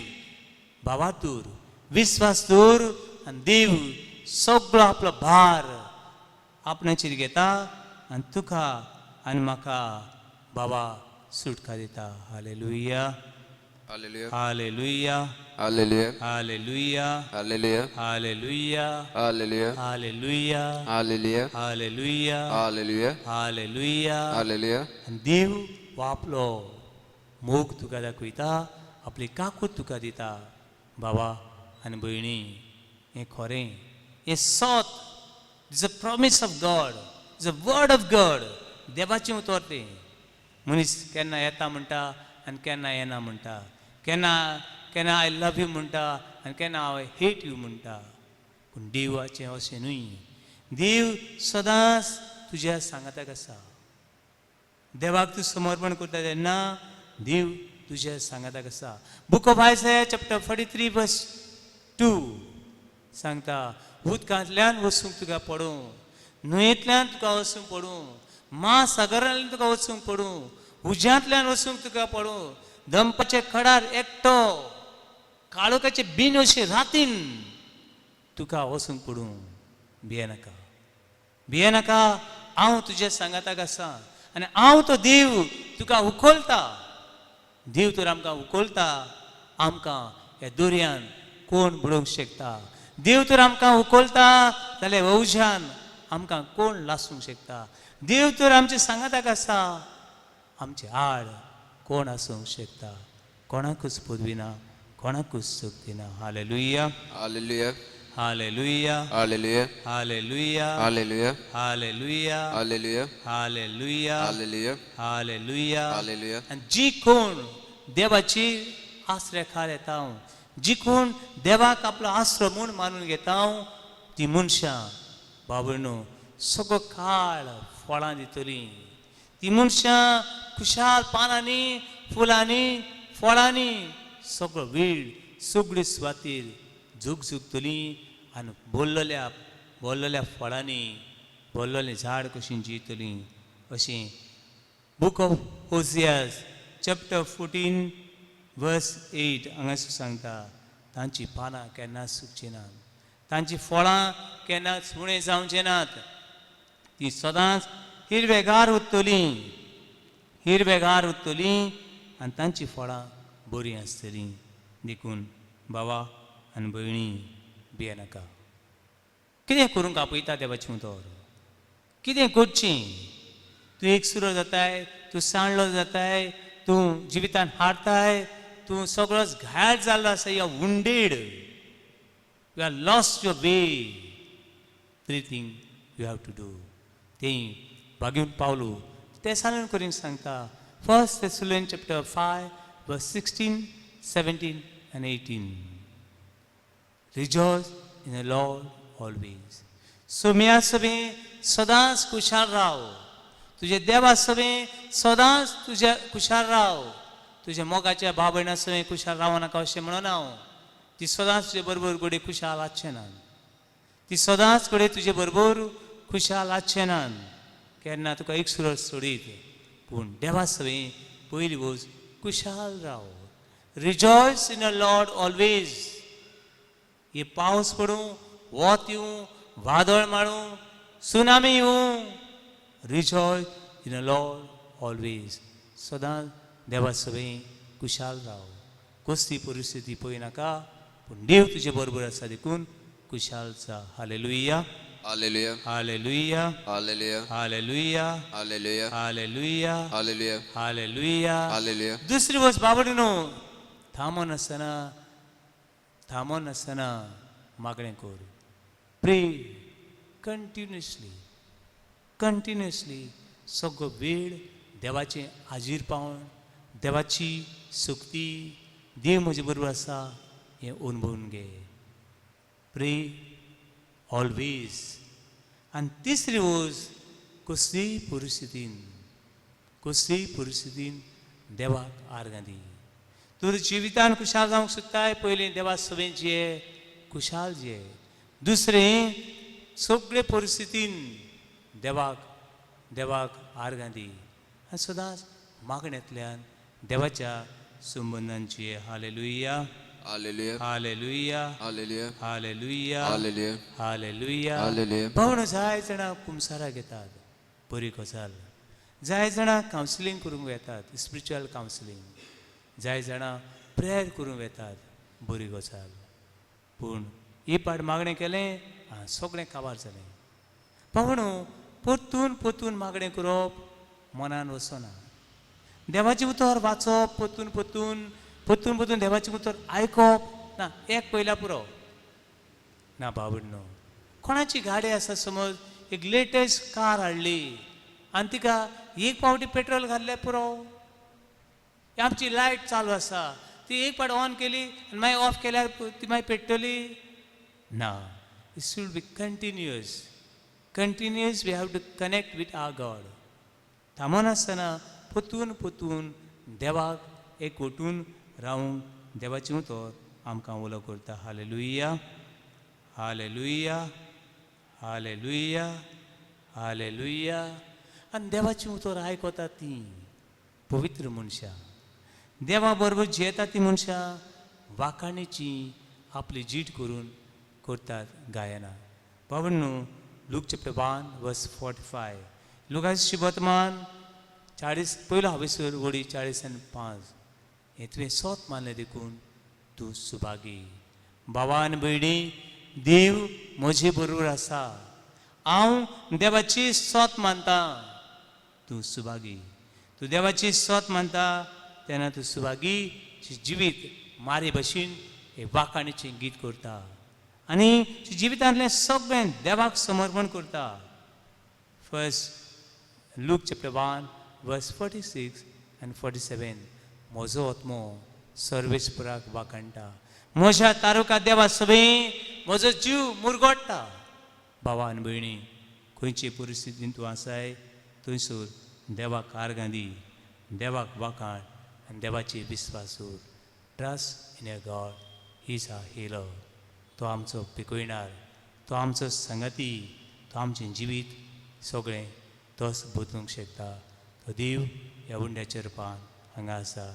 Speaker 1: भावा दूर विश्वास दूर आनी देव सगळो आपलो भार आपणाचेर घेता आनी तुका आनी म्हाका बाबा सुटका दिता. Hallelujah,
Speaker 2: Hallelujah.
Speaker 1: Hallelujah,
Speaker 2: Hallelujah.
Speaker 1: Hallelujah,
Speaker 2: Hallelujah.
Speaker 1: Hallelujah,
Speaker 2: Hallelujah.
Speaker 1: Hallelujah,
Speaker 2: Hallelujah.
Speaker 1: Hallelujah,
Speaker 2: Hallelujah.
Speaker 1: Hallelujah.
Speaker 2: Hallelujah.
Speaker 1: आनी देव हो आपलो मोग तुका दाखयता, आपली काकूट तुका दिता. बाबा आनी भयणी, हें खरें, हें सत, is a promise of God, is a word of God. देवाचें उतर तें. मनीस केन्ना येता म्हणटा आनी केन्ना येना म्हणटा, केन्ना केन्ना आय लव यू म्हणटा आनी केन्ना आय हेट यू म्हणटा. पूण देवाचें अशें न्हय. देव सदांच तुज्या सांगाताक आसा. देवाक तूं समर्पण करता तेन्ना देव तुज्या सांगाताक आसा. बूक ऑफ आयसाया चॅप्टर 43 वर्स 2 सांगता, उदकांतल्यान वचूंक तुका पडूं, न्हंयेंतल्यान तुका वचूंक पडूं, महासागरांतल्यान तुका वचूंक पडूं, उज्यांतल्यान वचूंक तुका पडूं, दंपाचे खडार एकटो, काळोखाचे बीन अशे रातीन तुका वचूंक पडूं. भियेनाका, भियेनाका, हांव तुज्या सांगाताक आसा आनी हांव तो देव तुका उखलता. देव तर आमकां उखलता, आमकां ह्या दर्यान कोण बुडोवंक शकता. देव तर आमकां उखलता जाल्यार उज्यान आमकां कोण लासूंक शकता. देव तर आमच्या सांगाताक आसा, आमचे आड कोण आसूंक शकता. कोणाकूच पदविना, कोणाकूच सूख दिना. Hallelujah,
Speaker 2: Hallelujah.
Speaker 1: Hallelujah,
Speaker 2: Hallelujah.
Speaker 1: Hallelujah,
Speaker 2: Hallelujah.
Speaker 1: Hallelujah,
Speaker 2: Hallelujah.
Speaker 1: Hallelujah,
Speaker 2: Hallelujah.
Speaker 1: Hallelujah.
Speaker 2: Hallelujah.
Speaker 1: आनी जी कोण देवाची आश्रय खाल येता, जी कोण देवाक आपलो आश्रय म्हूण मानून घेता, ती मनशां बाबळनो सगळो काळ फळां दितली. ती मनशां खुशाल पानांनी, फुलांनी, फळांनी सगळो वेळ सगळी सुवातेर झुगझुगतली आनी बोल्लल्या फळांनी बोल्ललें झाड कशीं जियतलीं. अशें बूक ऑफ होसियास चॅप्टर 14 वर्स 8 हांगासर सांगता, तांची पानां केन्ना सुकची नात, तांची फळां केन्ना सुणें जावचें नात. ती सदांच हिरवेगार उत्तलीं, हिरवेगार उत्तलीं आनी तांची फळां बरीं आसतलीं. देखून बाबा आनी भयणी, भियेनाका. कितें करूंक आपयता देवाचें उतर? कितें करचें? तूं एक सुरो जाताय, तूं सांडलो जाताय, तूं जिवितान हारताय, तूं सगळोच घायल जाल्लो आसा, you are wounded, you are lost your way. Everything you have to do. तें भागीन पावलो तेसालोनिकरींक सांगता, फर्स्ट थेसलोनियन्स चॅप्टर 5 वर्स 16, 17 and 18. Rejoice in the Lord always. सुम्या सभे सदांच खुशाल राव. तुझे देवा सभे सदांच तुझ्या खुशाल राव. तुझ्या मोगाच्या भाव भयणां सभे खुशाल रावं नाका अशें म्हणून हांव. ती सदांच तुजे बरोबर घडये खुशाल आसचें ना. ती सदांच घडये तुजे बरोबर खुशाल आसचें ना. केन्ना तुका एक सुरो सोडीत, पूण देवा सभे पयली वच खुशाल राव. Rejoice in the Lord always. हे पावस पडूं, वत येवं, वादळ मारूं, सुनामी येवं, rejoice in the Lord always. सदांच देवा सभे खुशाल राव. कसली परिस्थिती पळयनाका, पूण देव तुजे बरोबर आसा देखून खुशाल जा. Hallelujah,
Speaker 2: Hallelujah.
Speaker 1: Hallelujah,
Speaker 2: Hallelujah.
Speaker 1: Hallelujah,
Speaker 2: Hallelujah.
Speaker 1: Hallelujah,
Speaker 2: Hallelujah.
Speaker 1: Hallelujah.
Speaker 2: Hallelujah.
Speaker 1: दुसरी वच बाबडीनो, थांबोन आसतना मागणें कर. प्रे कंटिन्युअसली सगळो वेळ देवाचें हाजीर पावन देवाची सक्ती देव म्हजे बरोबर आसा हें अनुभवून घे. प्रे ऑलवेज. आनी तिसरी वस्त कसलीय परिस्थितीन देवाक आर्गां दी. तूं जिवितान खुशाल जावंक सोदताय पयलीं देवा सवें जिये खुशाल जिये. दुसरें सगळे परिस्थितीन देवाक आर्गां दी आनी सदांच मागण्यांतल्यान देवाच्या संबंधान जिये. Hallelujah
Speaker 2: Hallelujah.
Speaker 1: Hallelujah
Speaker 2: Hallelujah.
Speaker 1: Hallelujah
Speaker 2: Hallelujah.
Speaker 1: Hallelujah.
Speaker 2: Hallelujah.
Speaker 1: भावना जाय जाणां कुमसारा घेतात बरी गजाल. जाय जाणां कावन्सिलींग करूंक येतात स्पिरिच्युअल कावन्सिलींग. जाय जाणां प्रेयर करूंक येतात बरी गजाल. पूण ही पाड मागणें केलें सगळें काबार जालें. भावनो परतून मागणें करप मनान वचना. देवाचें उतर वाचप परतून देवाचें उतर आयकप ना एक पयल्या पुरो ना. बाबडनो कोणाची गाडी आसा समज एक लेटेस्ट कार हाडली आनी तिका एक पावटी पेट्रोल घातल्यार पुरो. आमची लायट चालू आसा ती एक पावटी ऑन केली आनी मागीर ऑफ केल्यार ती मागीर पेट्टली ना. It should be continuous we have to connect with our God. थांबोन आसतना परतून देवाक एक वटून रावूंक देवाचें उतर आमकां उलो करता. Hallelujah hallelujah hallelujah hallelujah. आनी देवाचें उतर आयकतात तीं पवित्र मनशां देवा बरोबर जियेता तीं मनशां वाखाणीची आपली जीट करून करतात गायनां. बाबडनो लूक चॅप्टर 1:45 लुकाची वर्तमान 40 पयलो हांवेसर वडी 40:5 हें तुवें सोत मानलें देखून तूं सुभागी. भावा आनी भयणी देव म्हजे बरोबर आसा. हांव देवाची सोत मानता तूं सुभागी. तूं देवाची सोत मानता तेन्ना तूं सुभागी जिवीत मारी भशेन हे वाखाणीचें गीत करता आनी जिवितांतलें सगळें देवाक समर्पण करता. फर्स्ट लूक चॅप्टर 1:46 and 47 म्हजो आत्मो सर्वेस्पराक वाखाणटा. म्हज्या तारुका देवा सवें म्हजो जीव मुरगोडटा. भावा आनी भयणी खंयचे परिस्थितीन तूं आसाय थंयसर देवाक आर्गां दी देवाक वाखाण आनी देवाचेर विस्वास दवर. Trust in your God. He is our healer. तो आमचो पिकयणार. तो आमचो संगाती. तो आमचें जिवीत सगळें तोच बदलूंक शकता. तो देव ह्या उंड्याच्या रुपान हांगा आसा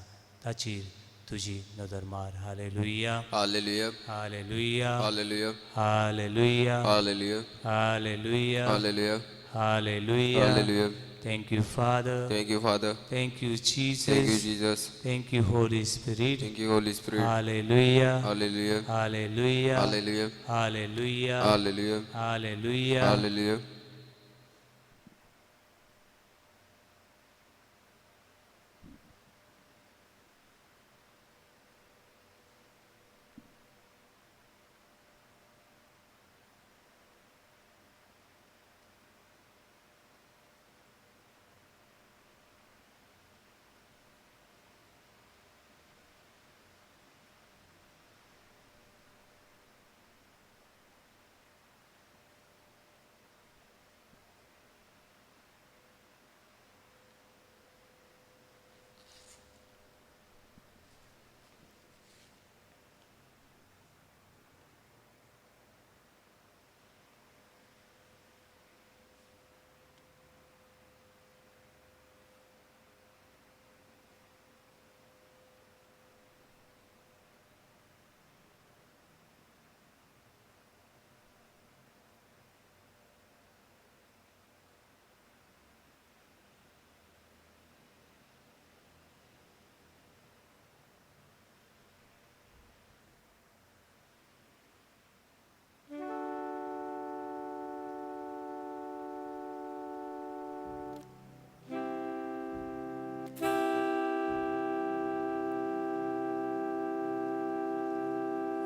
Speaker 1: ताचेर तुजी नदर मार. Hallelujah
Speaker 2: Hallelujah.
Speaker 1: Hallelujah
Speaker 2: Hallelujah.
Speaker 1: Hallelujah
Speaker 2: Hallelujah.
Speaker 1: Hallelujah
Speaker 2: Hallelujah.
Speaker 1: Hallelujah.
Speaker 2: Hallelujah.
Speaker 1: Thank you, Father.
Speaker 2: Thank you, Father.
Speaker 1: Thank you, Jesus.
Speaker 2: Thank you, Jesus.
Speaker 1: Thank you, Holy Spirit.
Speaker 2: Thank you, Holy Spirit.
Speaker 1: Hallelujah.
Speaker 2: Hallelujah.
Speaker 1: Hallelujah.
Speaker 2: Hallelujah.
Speaker 1: Hallelujah.
Speaker 2: Hallelujah.
Speaker 1: Hallelujah.
Speaker 2: Hallelujah.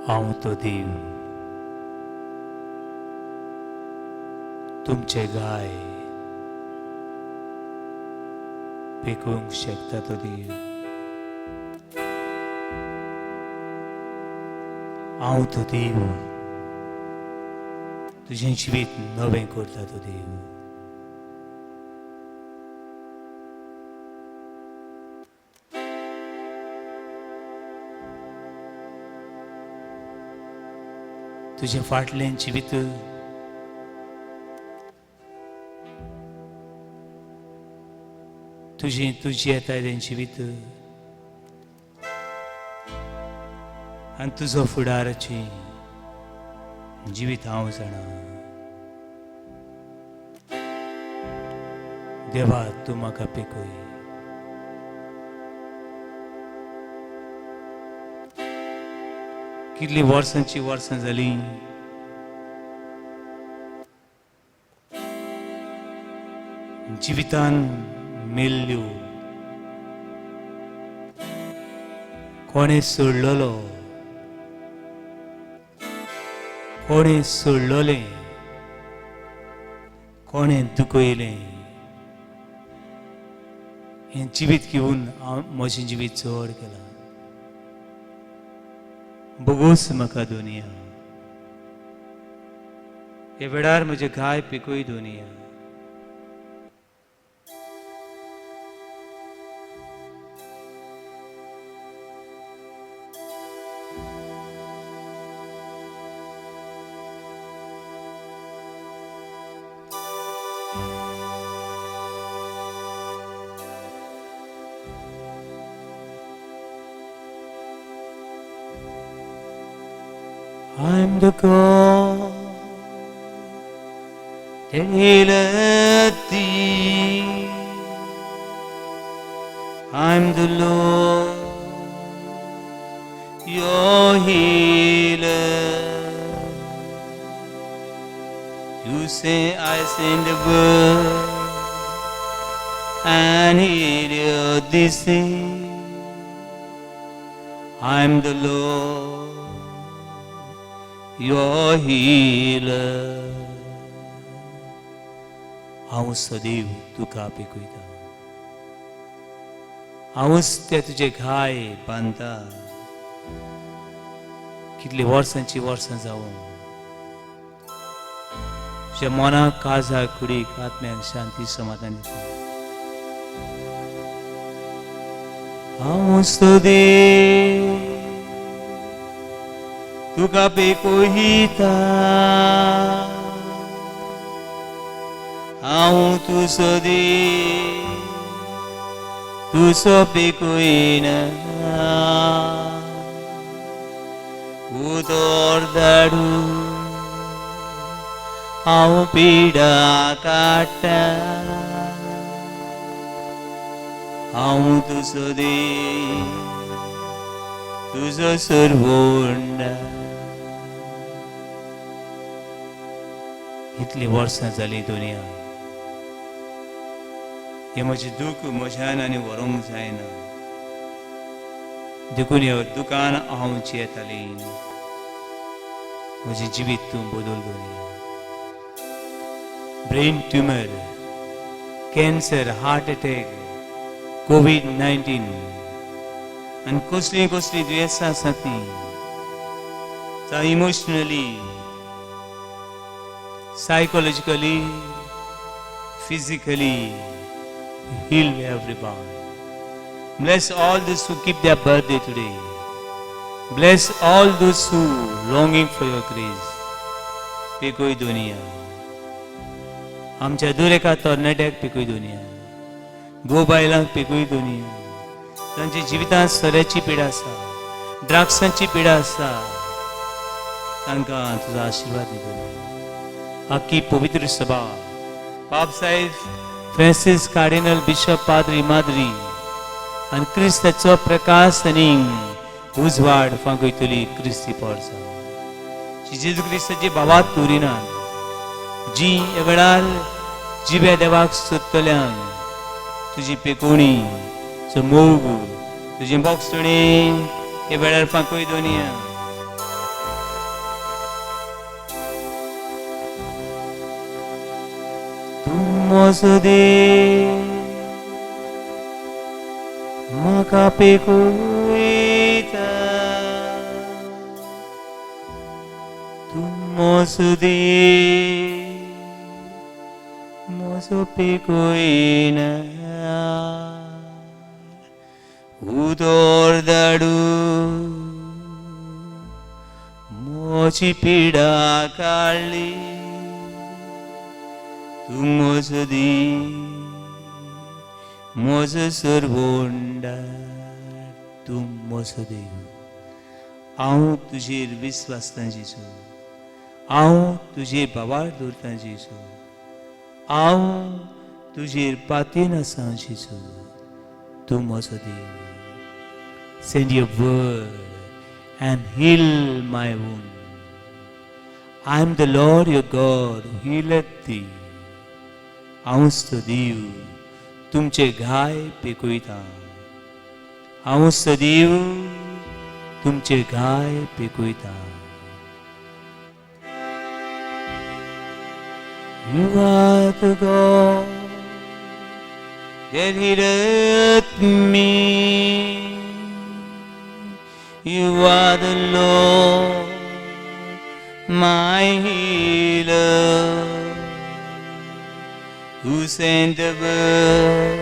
Speaker 1: हांव तो देव तुमचे गाय पिकूंक शकता तो देव. हांव तो देव तुझें जिवीत नवें करता तो देव. तुझे फाटलें जिवीत तुझी येतायलें जिवीत आनी तुजो फुडाराची जिवीत हांव जाणा. देवा तूं म्हाका पिकय. कितलीं वर्सांची वर्सां जालीं जिवितान मेल्ल्यो. कोणें सोडलेलो, कोणें सोडलोलें, कोणें दुखयलें. हें जिवीत घेवन हांव म्हजें जिवीत चड केलां. बोगोस म्हाका दुनिया. हे वेळार म्हजे गाय पिकूय दुनिया. I'm the God that healeth thee. I'm the Lord, your healer. You say I send the word and heal your disease. I'm the Lord, your healer. हांव सदैव तुका पिकयता. हांवूच ते तुजे घाय बांदता. कितली वर्सांची वर्सां जावं तुज्या मनाक काळजाक कुडीक आत्म्याक शांती समाधान दिता. हांव सदैव तुका पिकयता. हांव तुजो देव तुजो पिकयना. उदर धाडू हांव पिडा काडटा. हांव तुजो देव तुजो सर्वोंडा. इतली वर्सां जालीं दुनिया. हे म्हजें दूख म्हज्यान आनी व्हरूंक जायना. देखून ह्या दुखान हांव जियेतालीं. म्हजें जिवीत तूं बदल दवरिया. Brain tumour, cancer, heart attack, COVID-19 आनी कसलीं कसलीं दुयेंसां आसात तीं जावं emotionally, psychologically, physically, heal everyone. Bless all those who keep their birthday today. Bless all those who longing for your grace. पिकूय दुनिया. आमच्या दुरेका तरणाट्याक पिकूय दुनिया. घोव बायलांक पिकूय दुनिया. तांच्या जिवितांत सोऱ्याची पिडा आसा, ड्रग्सांची पिडा आसा. तांकां तुजो आशिर्वाद दी दुनिया. आखी पवित्र सभा, बाब साहेब फ्रांसीस कार्डिनल बिशप पाद्री माद्री आनी क्रिस्ताचो प्रकाश आनी उजवाड फांकयतली क्रिस्ती पोरसां. जेजू क्रिस्ताची भावात तुरिनात जी ह्या वेळार जिव्या देवाक सोदतल्यांक तुजी पिकोवणी, तुजो मोग, तुजें बोगसणे ह्या वेळार फांकय दुनिया. म्हजो देव म्हाका पिकयता तूं म्हजो देव म्हजो पिकयना उदोर धाडून म्हजी पिडा काडली तूं म्हजो देव म्हजो सर्वोंडार तूं म्हजो देव हांव तुजेर विस्वासता जेजू हांव तुजेर बाबार दवरता जेजू हांव तुजेर पातीन आसा जेजू तूं म्हजो देव Send your word and heal my wound. I am the Lord your God who healeth thee. हांवच तो देव तुमचे घाय पिकयता हांवच तो देव तुमचे घाय पिकयता You are the God that healeth me. You are the Lord, my healer, who sent the word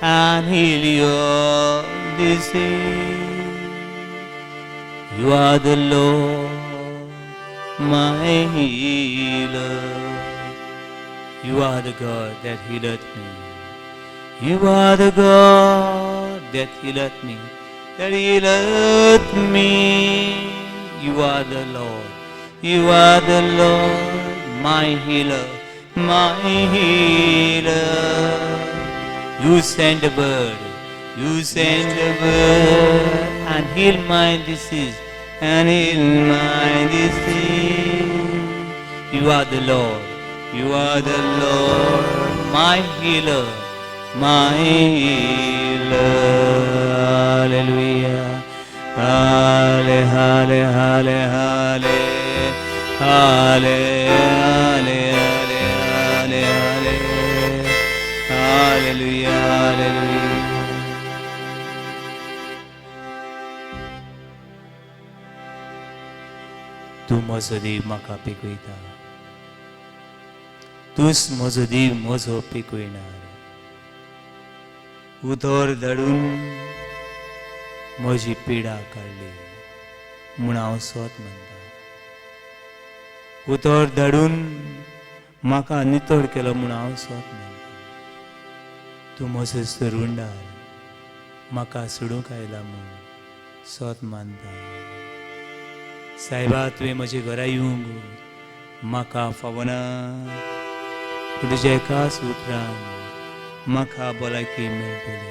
Speaker 1: and heal your disease. You are the Lord, my healer. You are the God that healeth me. You are the God that healeth me. That healeth me. You are the Lord. You are the Lord, my healer, my healer. You send a bird. You send a bird and heal my disease. And heal my disease. You are the Lord. You are the Lord, my healer, my healer. Hallelujah. Halle, halle, halle, halle. Halle, halle, halle, halle, halle. Hallelujah, hallelujah. तूं म्हजो देव म्हाका पिकयता तूंच म्हजो देव म्हजो पिकयणार उदोर धाडून म्हजी पिडा काडली म्हूण हांव सोत म्हणटा उदोर धाडून म्हाका नितळ केलो म्हूण हांव सोत म्हणटा तूं म्हजो सर्वंडार म्हाका सोडूंक आयला म्हूण सोत मानता सायबा तुवें म्हज्या घरा येवंक म्हाका फावना तुज्या एकाच उतरान म्हाका भलायकी मेळटली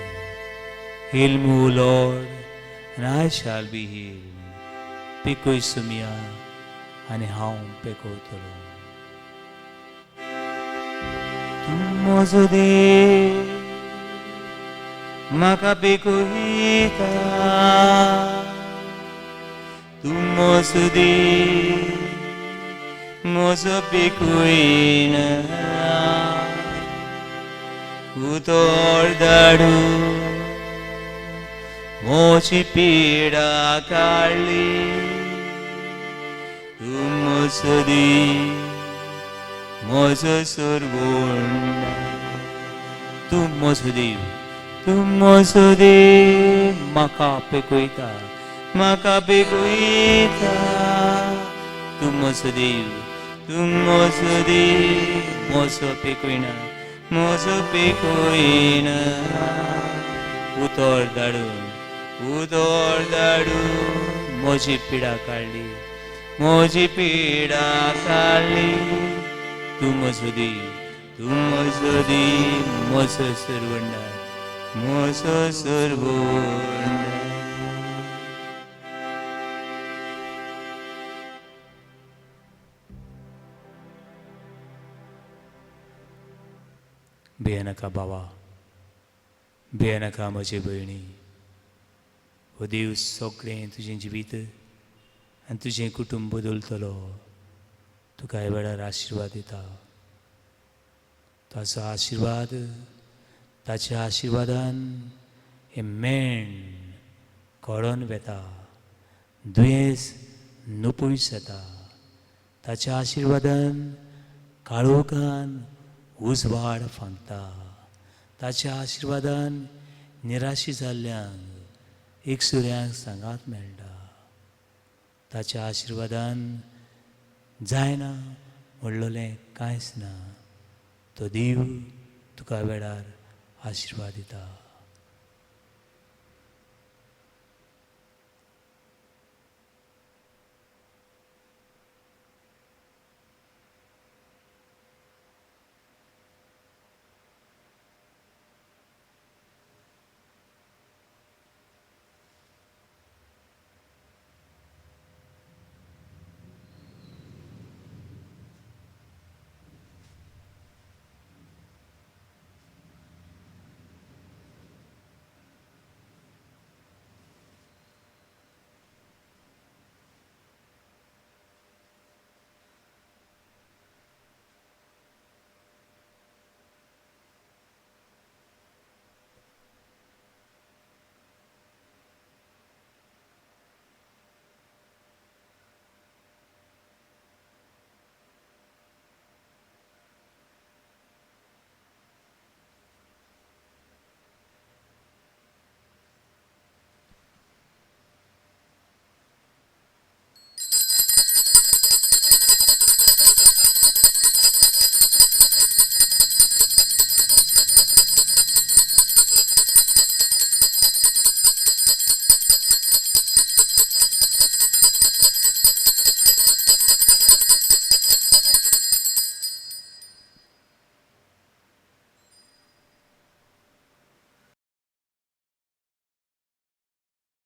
Speaker 1: Heal me, O Lord, and I shall be healed. पिकय सुमिया आनी हांव पिकयतलो तूं म्हजो देव म्हाका पिकयता तूं म्हजो देव म्हजो पिकयना उदोर धाडून म्हजी पिडा काडली तूं म्हजो देव म्हजो सर्वोंडार तूं म्हजो देव म्हाका पिकयता तूं म्हजो देव म्हजो पिकयना उदोर धाडून म्हजी पिडा काडली तूं म्हजो देव म्हजो सर्वंडार म्हजो सर्वोंडार भियेनाका बाबा भियेनाका म्हजे भयणी हो देव सगळें तुजें जिवीत आनी तुजें कुटुंब बदलतलो तुका ह्या वेळार आशिर्वाद दिता ताचो आशिर्वाद, ताच्या आशिर्वादान हे मेण कळोन वेता, दुयेंस नपयस जाता. ताच्या आशिर्वादान काळोखान उजवाड फांकता. ताच्या आशिर्वादान निराशी जाल्ल्यांक एकसुऱ्यांक सांगात मेळटा. ताच्या आशिर्वादान जायना म्हणलोलें कांयच ना. तो देव तुका वेळार आशिर्वाद दिता.